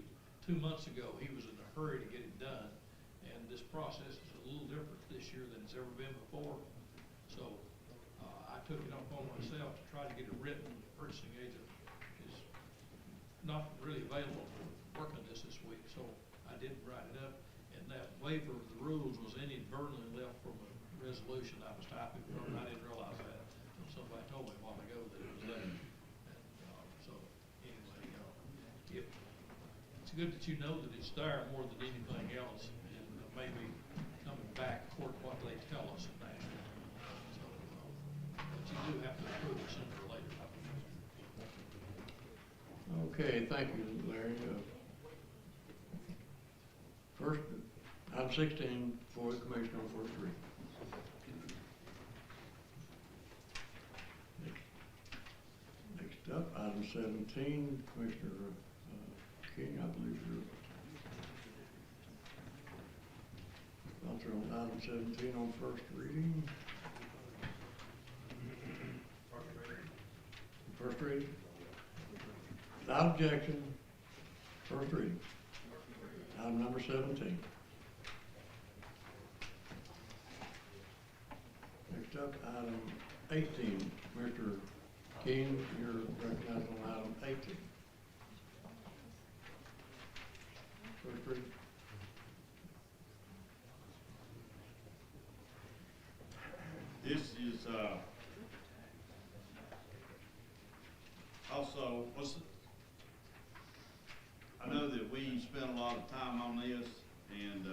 2 months ago he was in a hurry to get it done. And this process is a little different this year than it's ever been before. So I took it upon myself to try to get it written. The purchasing agent is not really available for working this week, so I did write it up. And that waiver of the rules was inadvertently left from a resolution I was typing from. I didn't realize that until somebody told me a while ago that it was there. And so anyway, it's good that you know that it's there more than anything else, and maybe coming back toward what they tell us in Nashville. So, but you do have to approve it sooner or later. Okay, thank you, Larry. First, item 16 for the Commissioner on first reading. Next up, item 17, Commissioner King, I believe you're sponsor on item 17 on first reading. First reading. Without objection, first reading. Item number 17. Next up, item 18. Mr. King, you're recognized on item 18. First reading. is, also, I know that we spent a lot of time on this, and,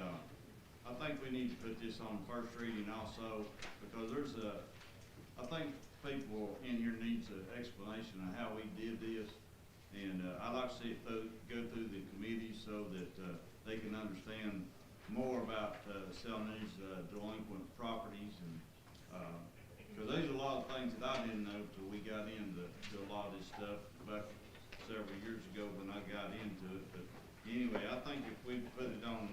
I think we need to put this on first reading also, because I think people in here needs an explanation of how we did this. And, I'd like to see it go through the committee so that, they can understand more about, selling these, delinquent properties and, because there's a lot of things that I didn't know till we got into a lot of this stuff back several years ago when I got into it. But anyway, I think if we put it on,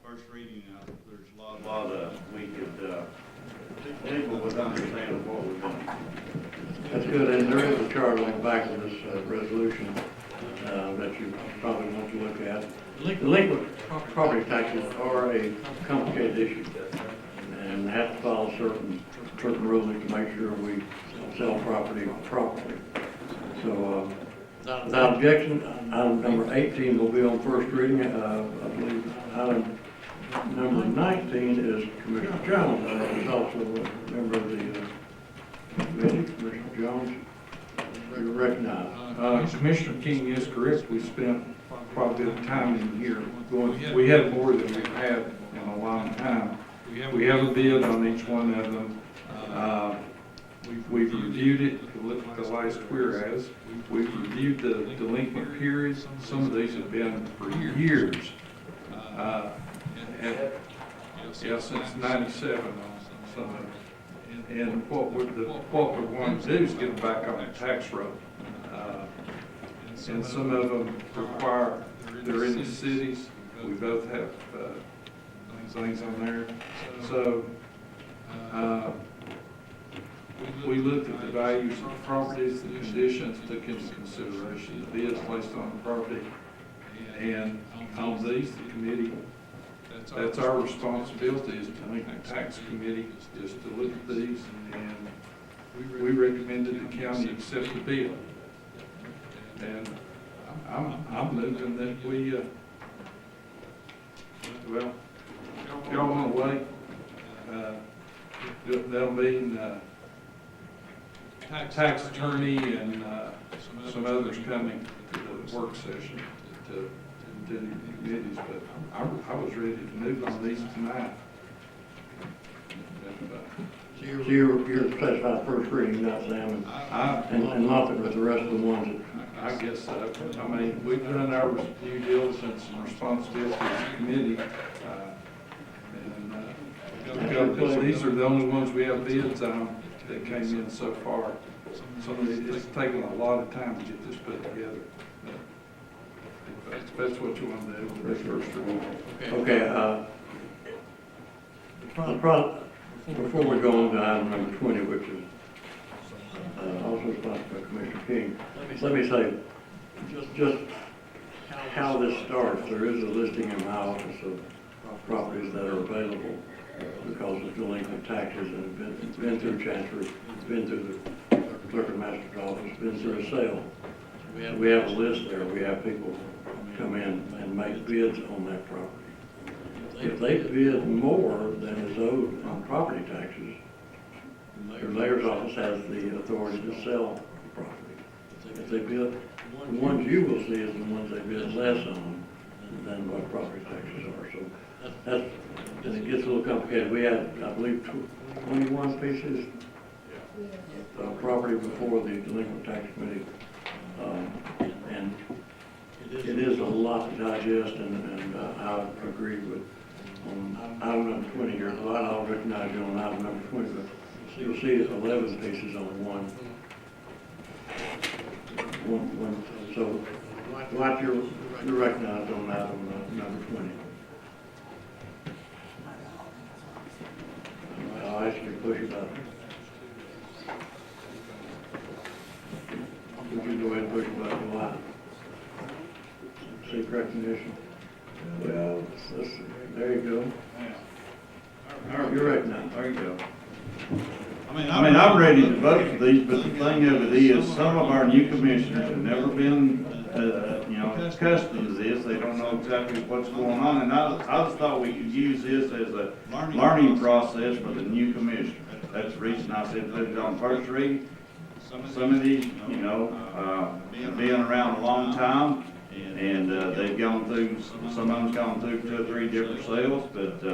first reading, there's a lot of we could, people would understand what we're doing. That's good, and there is a chart on the back of this resolution that you probably want to look at. Delinquent property taxes are a complicated issue, and have to follow certain rules to make sure we sell property properly. So, without objection, item number 18 will be on first reading. I believe item number 19 is Commissioner Jones, who's also a member of the committee. Commissioner Jones, you're recognized. Commissioner King is correct. We spent quite a bit of time in here going. We had more than we've had in a long time. We have a bid on each one of them. We've reviewed it, the last whereas. We've reviewed the delinquent periods. Some of these have been for years. Since '97 on some of them. And what we want to do is get them back on the tax roll. And some of them require, they're in the cities. We both have things on there. So we looked at the values of the properties, the conditions, took into consideration the bids placed on the property. And on these, the committee, that's our responsibility as the tax committee, is to look at these, and we recommended the county accept the bid. And I'm moving that we, well, if y'all want to wait, that'll mean tax attorney and some others coming to the work session to the committees, but I was ready to move on these tonight. So you're satisfied first reading, not Sam, and not with the rest of the ones that. I guess so. I mean, we've done our due diligence and responsibility as a committee. These are the only ones we have bids on that came in so far. So it's taken a lot of time to get this put together. If that's what you want to do with the first reading. Okay, before we go on to item number 20, which is also sponsored by Commissioner King, let me say just how this starts. There is a listing in my office of properties that are available because of delinquent taxes, and it's been through Chancery, it's been through the Clerk of Master's office, been through a sale. We have a list there. We have people come in and make bids on that property. If they bid more than is owed on property taxes, the mayor's office has the authority to sell the property. If they bid, the ones you will see is the ones they bid less on than what property taxes are. So that's, and it gets a little complicated. We had, I believe, 21 pieces of property before the delinquent tax committee, and it is a lot to digest, and I agree with on item number 20 here. I'll recognize you on item number 20, but you'll see 11 pieces on one. So, Dwight, you're recognized on item number 20. I'll ask you to push it up. Would you go ahead and push it up a lot? Seek recognition. Well, there you go. You're recognized. There you go. I mean, I'm ready to vote for these, but the thing of it is, some of our new commissioners have never been, accustomed to this. They don't know exactly what's going on, and I just thought we could use this as a learning process for the new commissioners. that's the reason I said put it on first reading. Some of these, you know, have been around a long time, and they've gone through, some of them's gone through 2 or 3 different sales, but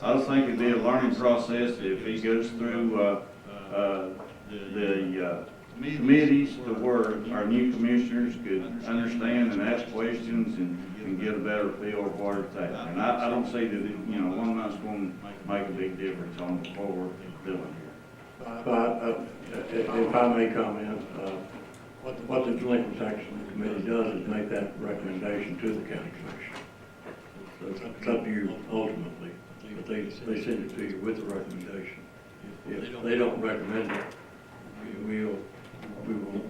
I just think it'd be a learning process if he goes through the committees to where our new commissioners could understand and ask questions and get a better feel of what it's at. And I don't see that, you know, 1 month's going to make a big difference on what we're doing here. If I may comment, what the Delinquent Tax Committee does is make that recommendation to the county commission. So it's up to you ultimately, but they send it to you with the recommendation. If they don't recommend it, we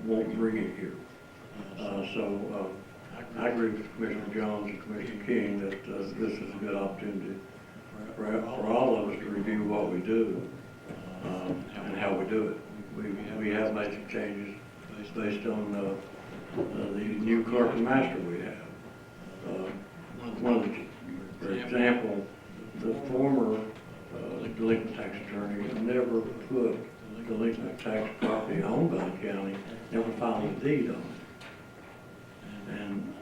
won't bring it here. So I agree with Commissioner Jones and Commissioner King that this is a good opportunity for all of us to review what we do and how we do it. We have made some changes based on the new clerk and master we have. For example, the former delinquent tax attorney never put delinquent tax property owned by the county, never filed a deed on it. And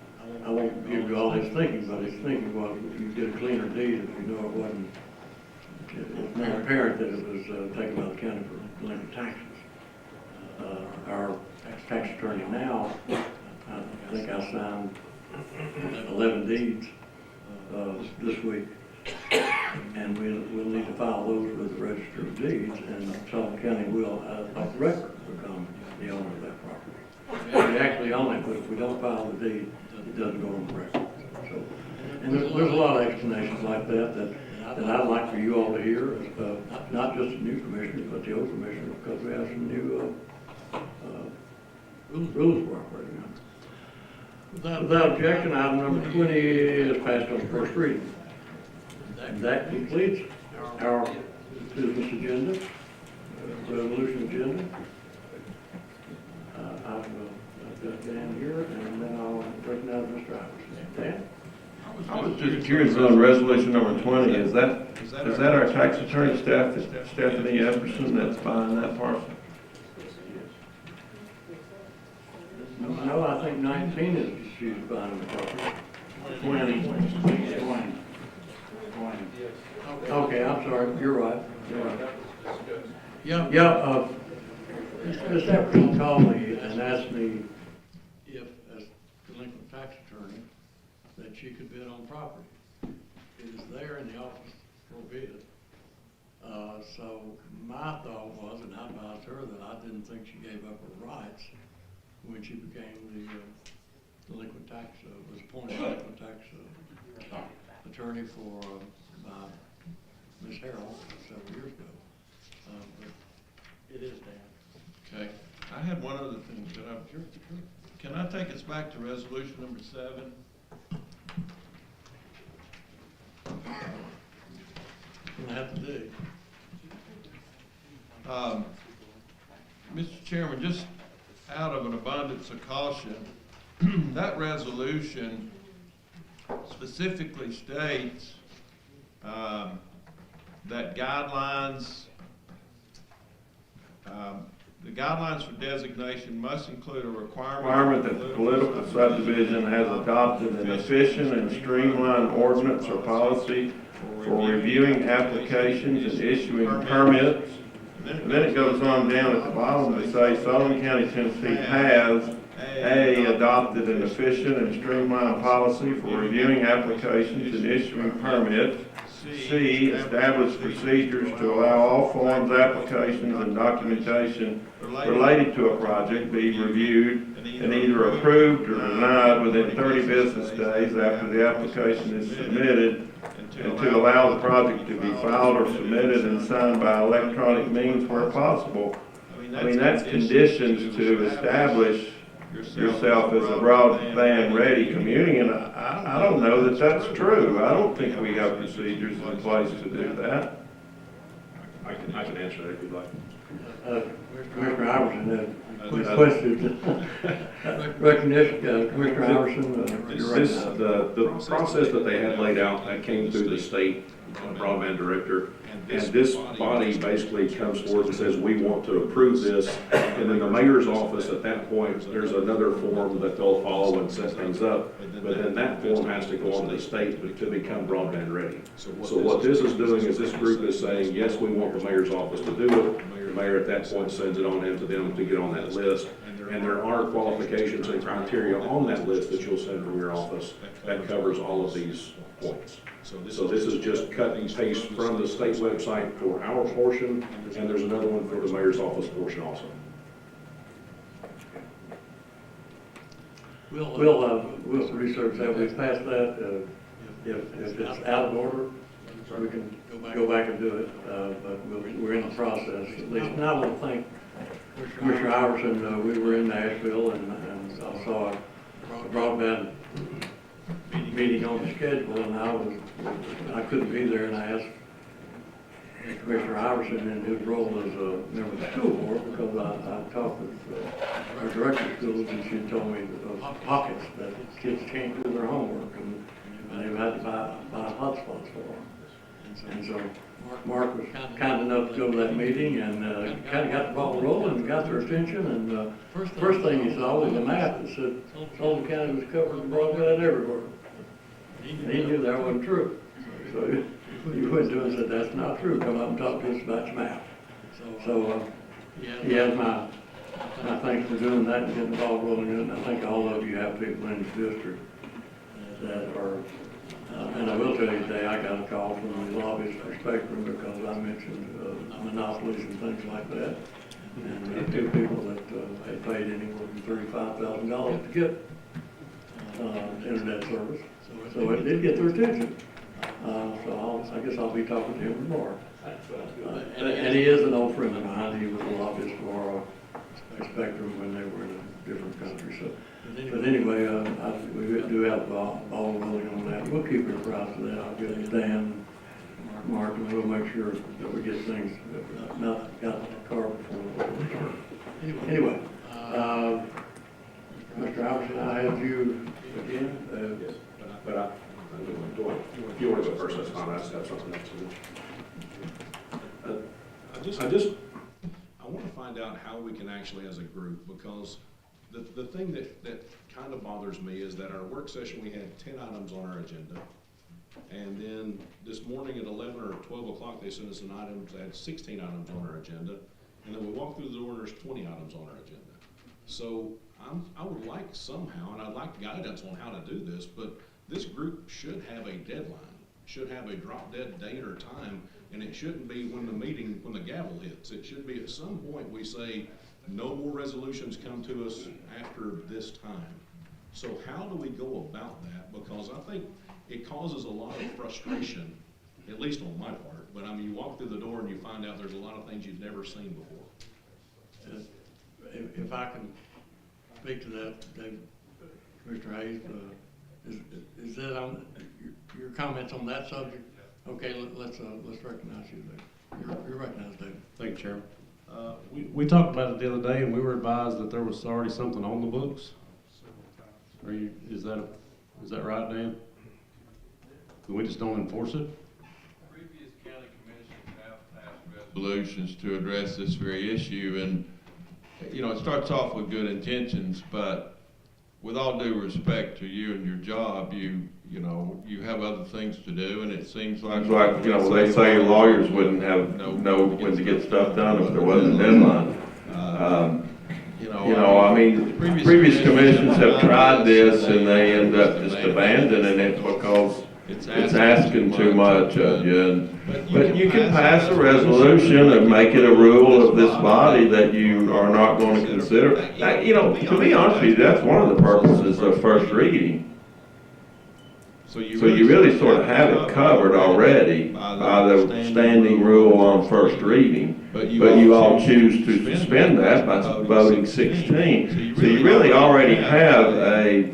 I won't give you all his thinking, but his thinking was you get a cleaner deed if you know it wasn't, it's not apparent that it was taken by the county for delinquent taxes. Our tax attorney now, I think I signed 11 deeds this week, and we'll need to file those with the Register of Deeds, and Sullivan County will, off record, become the owner of that property. We actually own it, but if we don't file the deed, it doesn't go on the record. So, and there's a lot of explanations like that I'd like for you all to hear, not just the new commissioners, but the old commissioners, because we have some new rules we're operating on. Without objection, item number 20 is passed on first reading. That completes our business agenda, resolution agenda. I've got Dan here, and then I'll recognize Mr. Iverson. Dan? I was just curious on resolution number 20, is that our tax attorney Stephanie Epperson that's buying that parcel? No, I think 19 is she's buying the property. 20. Okay, I'm sorry, you're right. Yeah, Ms. Epperson called me and asked me if, as delinquent tax attorney, that she could bid on property. It is there in the office for bid. So my thought was, and I advised her that I didn't think she gave up her rights when she became the delinquent tax, was appointed delinquent tax attorney for by Ms. Harrell several years ago. But it is Dan. Okay. I had one other thing. Can I take us back to resolution number 7? Gonna have to do. Mr. Chairman, just out of an abundance of caution, that resolution specifically states that the guidelines for designation must include a requirement That the political subdivision has adopted an efficient and streamlined ordinance or policy for reviewing applications and issuing permits. And then it goes on down at the bottom to say Sullivan County, Tennessee has adopted an efficient and streamlined policy for reviewing applications and issuing permits. C, established procedures to allow all forms, applications, and documentation related to a project be reviewed and either approved or denied within 30 business days after the application is submitted, and to allow the project to be filed or submitted and signed by electronic means where possible. I mean, that's conditions to establish yourself as a broadband ready community, and I don't know that that's true. I don't think we have procedures in place to do that. I can answer that if you'd like. Commissioner Iverson requested recognition. Commissioner Iverson, you're right. The process that they had laid out, that came through the state broadband director. And this body basically comes forward and says, we want to approve this. And then the mayor's office, at that point, there's another form that they'll follow and set things up. But then that form has to go on to the state to become broadband ready. So what this is doing is this group is saying, yes, we want the mayor's office to do it. The mayor at that point sends it on into them to get on that list. And there are qualifications and criteria on that list that you'll send from your office that covers all of these points. So this is just cut and paste from the state website for our portion, and there's another one for the mayor's office portion also. We'll research that. We've passed that. If it's out of order, we can go back and do it. But we're in the process at least. And I want to thank Commissioner Iverson. We were in Nashville and I saw a broadband meeting on the schedule, and I couldn't be there, and I asked Commissioner Iverson in his role as a member of the school board, because I talked with our director of schools, and she told me those pockets that kids can't do their homework, and they've had to buy hotspots for them. And so Mark was kind enough to go to that meeting and kind of got the ball rolling and got their attention. And first thing he saw was a map that said Sullivan County was covered in broadband everywhere. And he knew that wasn't true. So he went to him and said, that's not true. Come up and talk to us about your map. So he has my thanks for doing that and getting the ball rolling. And I think all of you have people in the district that are, and I will tell you today, I got a call from the lobbyist for Spectrum because I mentioned monopolies and things like that. And two people that had paid anywhere from $35,000 to get internet service. So it did get their attention. So I guess I'll be talking to him tomorrow. And he is an old friend of mine. He was a lobbyist for Spectrum when they were in a different country. So, but anyway, we do have a ball rolling on that. We'll keep you apprised of that. I'll get Dan, Mark, and we'll make sure that we get things not got the car before we start. Anyway, Mr. Iverson, I have you again. Yes, but if you want to go first, that's fine. I just have something next to it. I want to find out how we can actually, as a group, because the thing that kind of bothers me is that our work session, we had 10 items on our agenda. And then this morning at 11 or 12 o'clock, they sent us an item that had 16 items on our agenda. And then we walk through the door and there's 20 items on our agenda. So I would like somehow, and I'd like guidance on how to do this, but this group should have a deadline, should have a drop dead date or time, and it shouldn't be when the gavel hits. It should be at some point we say, no more resolutions come to us after this time. So how do we go about that? Because I think it causes a lot of frustration, at least on my part. But I mean, you walk through the door and you find out there's a lot of things you've never seen before. If I can speak to that, Mr. Hayes, is that on your comments on that subject? Okay, let's recognize you there. You're recognized, David. Thank you, Chairman. We talked about it the other day, and we were advised that there was already something on the books. Is that right, Dan? We just don't enforce it? Previous county commissions have passed resolutions to address this very issue, and it starts off with good intentions, but with all due respect to you and your job, you have other things to do, and it seems like they say lawyers wouldn't know when to get stuff done if there wasn't a deadline. I mean, previous commissions have tried this and they end up just abandoning it because it's asking too much of you. But you can pass a resolution and make it a rule of this body that you are not going to consider. To be honest with you, that's one of the purposes of first reading. So you really sort of have it covered already by the standing rule on first reading, but you all choose to suspend that by voting 16. So you really already have a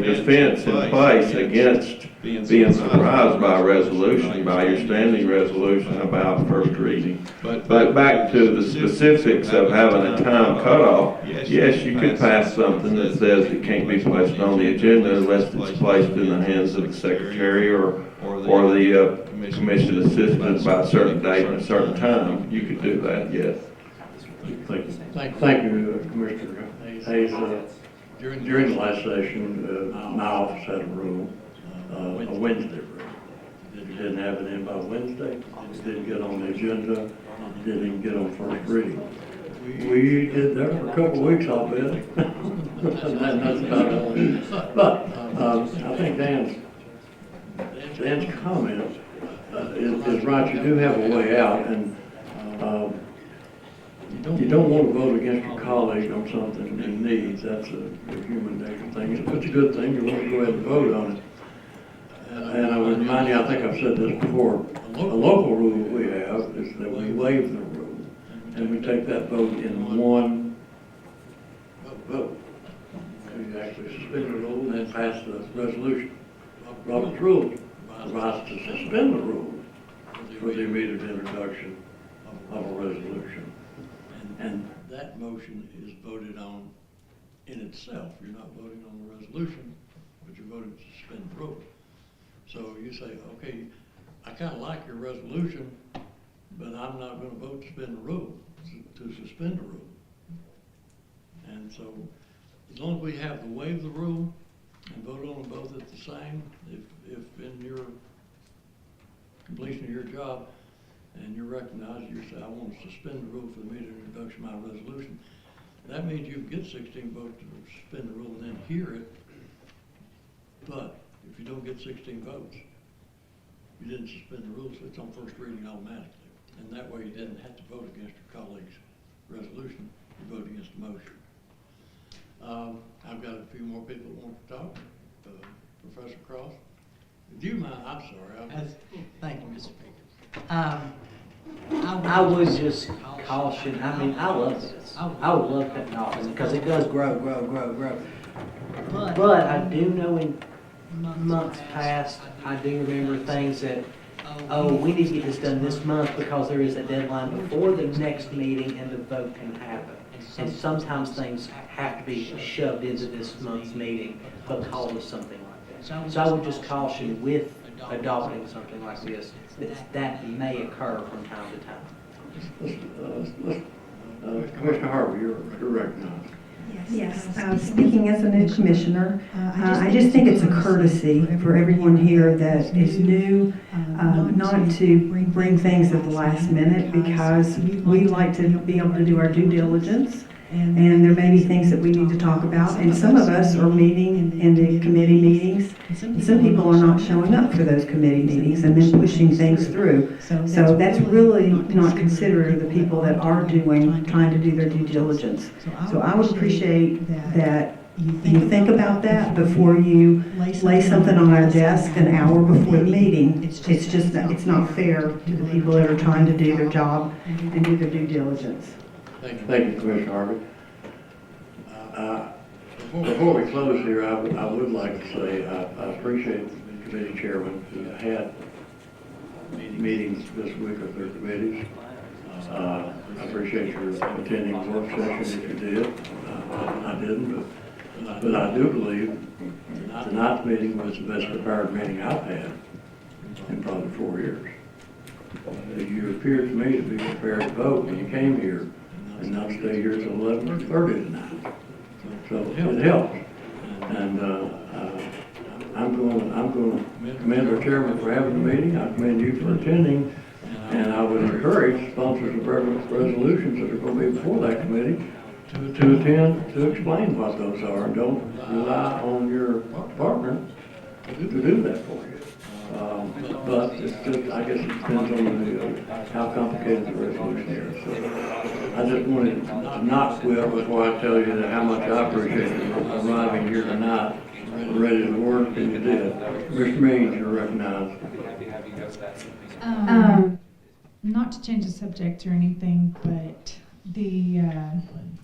defense in place against being surprised by a resolution, by your standing resolution about first reading. But back to the specifics of having a time cutoff, yes, you could pass something that says it can't be placed on the agenda unless it's placed in the hands of the secretary or the commission assistant by a certain date and a certain time, you could do that, yes. Thank you. Thank you, Commissioner Hayes. During the last session, my office had a rule, a Wednesday rule. If you didn't have it in by Wednesday, it didn't get on the agenda, it didn't get on first reading. We did that for a couple of weeks, I'll bet. That's about it. But I think Dan's comment is right. You do have a way out, and you don't want to vote against your colleague on something he needs. That's a human nature thing. It's a good thing. You want to go ahead and vote on it. And I would remind you, I think I've said this before, a local rule we have is that we waive the rule, and we take that vote in one vote. We actually suspend the rule and then pass the resolution. Robert's rules provides to suspend the rule for the immediate introduction of a resolution. And that motion is voted on in itself. You're not voting on the resolution, but you're voting to suspend the rule. So you say, okay, I kind of like your resolution, but I'm not going to vote to suspend the rule, to suspend the rule. And so as long as we have to waive the rule and vote on them both at the same, if in your completion of your job and you're recognized, you say, I want to suspend the rule for the immediate introduction of my resolution, that means you get 16 votes to suspend the rule and then hear it. But if you don't get 16 votes, you didn't suspend the rule, so it's on first reading automatically. And that way you didn't have to vote against your colleague's resolution, you vote against the motion. I've got a few more people that want to talk. Professor Cross, do you mind? I'm sorry. Thank you, Mr. Speaker. I would just caution, I mean, I love this. I would love technology because it does grow. But I do know in months past, I do remember things that, oh, we need to get this done this month because there is a deadline before the next meeting and the vote can happen. And sometimes things have to be shoved into this month's meeting because of something like that. So I would just caution with adopting something like this, that may occur from time to time. Commissioner Harvey, you're recognized. Yes, speaking as a new commissioner, I just think it's a courtesy for everyone here that is new not to bring things at the last minute, because we like to be able to do our due diligence, and there may be things that we need to talk about, and some of us are meeting in the committee meetings, and some people are not showing up for those committee meetings and then pushing things through. So that's really not considerate of the people that are trying to do their due diligence. So I would appreciate that you think about that before you lay something on our desk an hour before the meeting. It's just, it's not fair to the people that are trying to do their job and do their due diligence. Thank you, Commissioner Harvey. Before we close here, I would like to say I appreciate the committee chairman who had meetings this week of their committees. I appreciate your attending the work session if you did. I didn't, but I do believe tonight's meeting was the best prepared meeting I've had in probably 4 years. You appeared to me to be prepared to vote when you came here, and not stay here till 11:30 tonight. So it helps. And I'm going to commend our chairman for having the meeting. I commend you for attending, and I would encourage sponsors of resolutions that are going to be before that committee to attend to explain what those are, and don't rely on your department to do that for you. But it's just, I guess it depends on how complicated the resolution is. So I just wanted to not quit before I tell you that how much I appreciate you arriving here tonight, ready to work, and you did. Mr. Means, you're recognized. Not to change the subject or anything, but the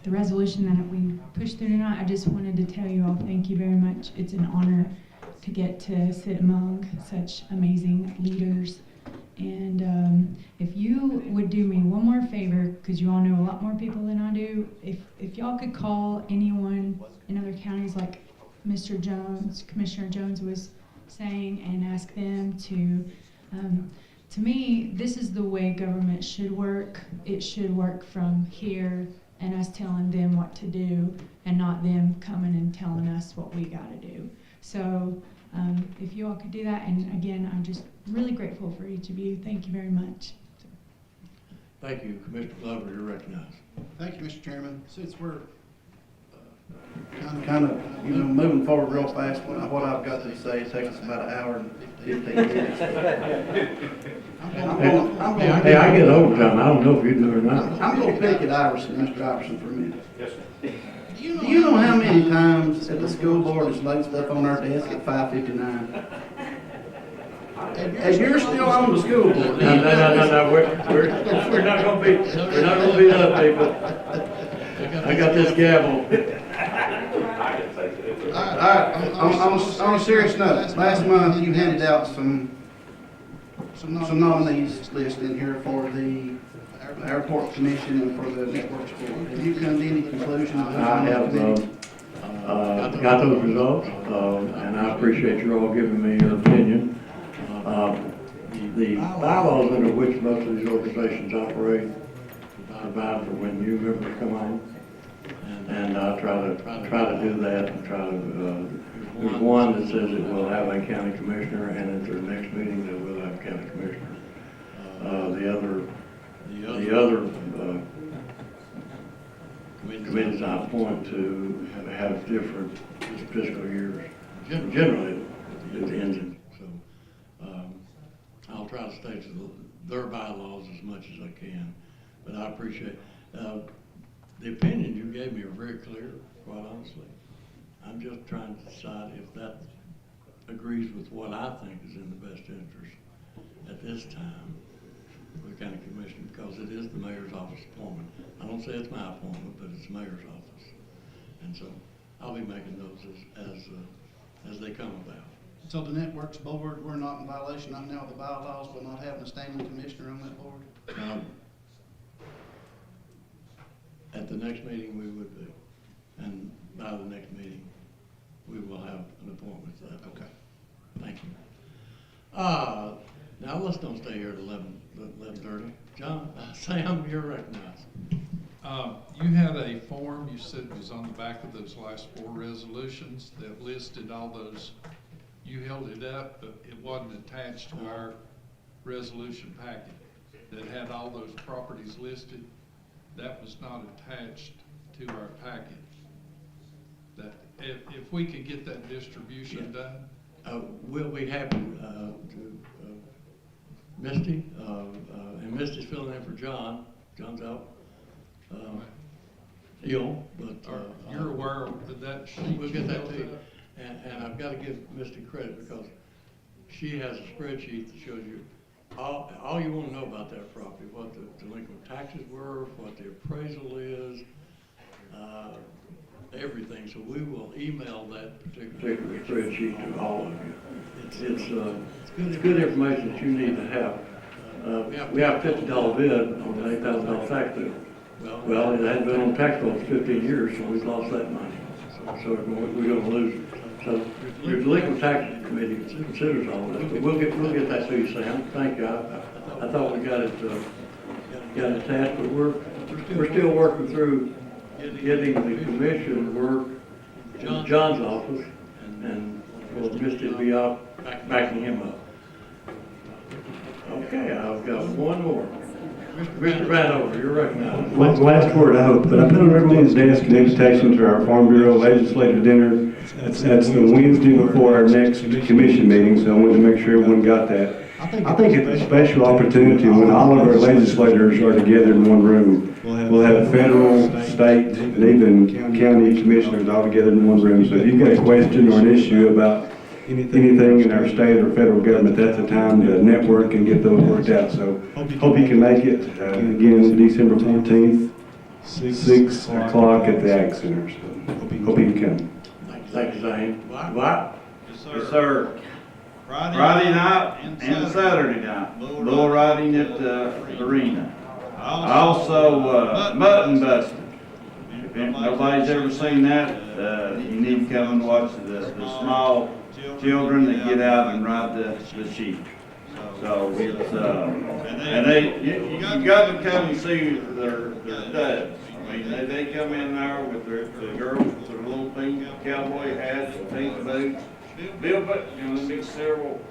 resolution that we pushed through tonight, I just wanted to tell you all thank you very much. It's an honor to get to sit among such amazing leaders. And if you would do me one more favor, because you all know a lot more people than I do, if y'all could call anyone in other counties like Mr. Jones, Commissioner Jones was saying, and ask them to to me, this is the way government should work. It should work from here and us telling them what to do and not them coming and telling us what we gotta do. So if you all could do that, and again, I'm just really grateful for each of you. Thank you very much. Thank you. Commissioner Glover, you're recognized. Thank you, Mr. Chairman. Since we're kind of, moving forward real fast, what I've got to say takes us about an hour and 15 minutes. Hey, I get overtime. I don't know if you do or not. I'm going to pick at Mr. Iverson for a minute. Yes, sir. Do you know how many times at the school board has laid stuff on our desk at 5:59? And you're still on the school board. No. We're not gonna beat up people. I got this gavel. All right, on a serious note, last month you handed out some nominees list in here for the airport commission and for the networks board. Have you come to any conclusion? I have got those results, and I appreciate you all giving me your opinion. The bylaws under which most of these organizations operate provide for when new members come on, and I try to do that and try to. There's one that says it will have a county commissioner, and at their next meeting they will have a county commissioner. The other committees I point to have different fiscal years. Generally, it ends in. I'll try to stay to their bylaws as much as I can, but I appreciate the opinions you gave me are very clear, quite honestly. I'm just trying to decide if that agrees with what I think is in the best interest at this time for the county commission, because it is the mayor's office appointment. I don't say it's my appointment, but it's the mayor's office, and so I'll be making those as they come about. So the networks board, we're not in violation right now of the bylaws, but not having a standing commissioner on that board? At the next meeting, we would be, and by the next meeting, we will have an appointment to that. Okay. Thank you. Now let's don't stay here at 11:30. John, Sam, you're recognized. You had a form you said was on the back of those last 4 resolutions that listed all those. You held it up, but it wasn't attached to our resolution packet that had all those properties listed. That was not attached to our packet. That if we could get that distribution done. We'll be happy to, Misty, and Misty's filling in for John. John's out ill, but you're aware of that sheet. We'll get that to you. And I've got to give Misty credit because she has a spreadsheet that shows you all you want to know about that property, what the delinquent taxes were, what the appraisal is, everything. So we will email that particular spreadsheet to all of you. It's good information that you need to have. We have a $50 bid on an $8,000 tax bill. Well, it hadn't been on tax bill for 15 years, so we've lost that money. So we're going to lose it. So your delinquent tax committee considers all this, but we'll get that to you, Sam. Thank you. I thought we got it attached, but we're still working through getting the commission work in John's office, and for Misty to be out backing him up. Okay, I've got one more. Mr. Vanover, you're recognized. Last word, I hope, but I put on everyone's desk an invitation to our Farm Bureau Legislative Dinner. That's the Wednesday before our next commission meeting, so I wanted to make sure everyone got that. I think it's a special opportunity when all of our legislators are together in one room. We'll have federal, state, and even county commissioners all together in one room. So if you've got a question or an issue about anything in our state or federal government, that's the time to network and get those worked out. So hope you can make it. Again, December 14th, 6 o'clock at the Ag Center. So hope you can come. Thank you, Zane. What? Yes, sir. Friday night and Saturday night. Bull riding at the arena. Also, mutton busting. If nobody's ever seen that, you need to come and watch the small children that get out and ride the sheep. So it's, and you got to come and see their duds. I mean, they come in there with the girls with their little pink cowboy hats and pink boots. Bill, but, you know, there's several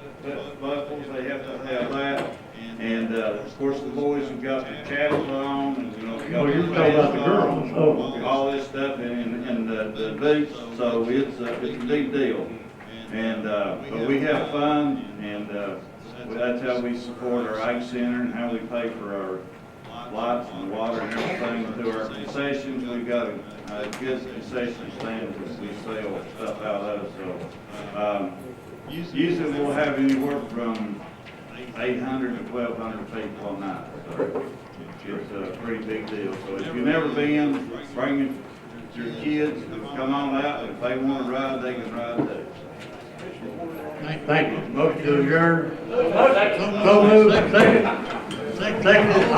buckles, they have to have that. And, of course, the boys have got the chaps on, and, you know, got you're the talking about the vests girls. on, Oh, okay. all this stuff, and the boots, so it's a big deal. And, but we have fun, and, that's how we support our ag center and how we pay for our lights and water and everything through our concessions. We've got a good concession stand that we sell stuff out of, so, usually we'll have anywhere from 800 to 1,200 people a night, so it's a pretty big deal. So if you've never been, bring your kids, come on out, if they want to ride, they can ride too. Thank you. Motion to adjourn. So moved. Second. Second.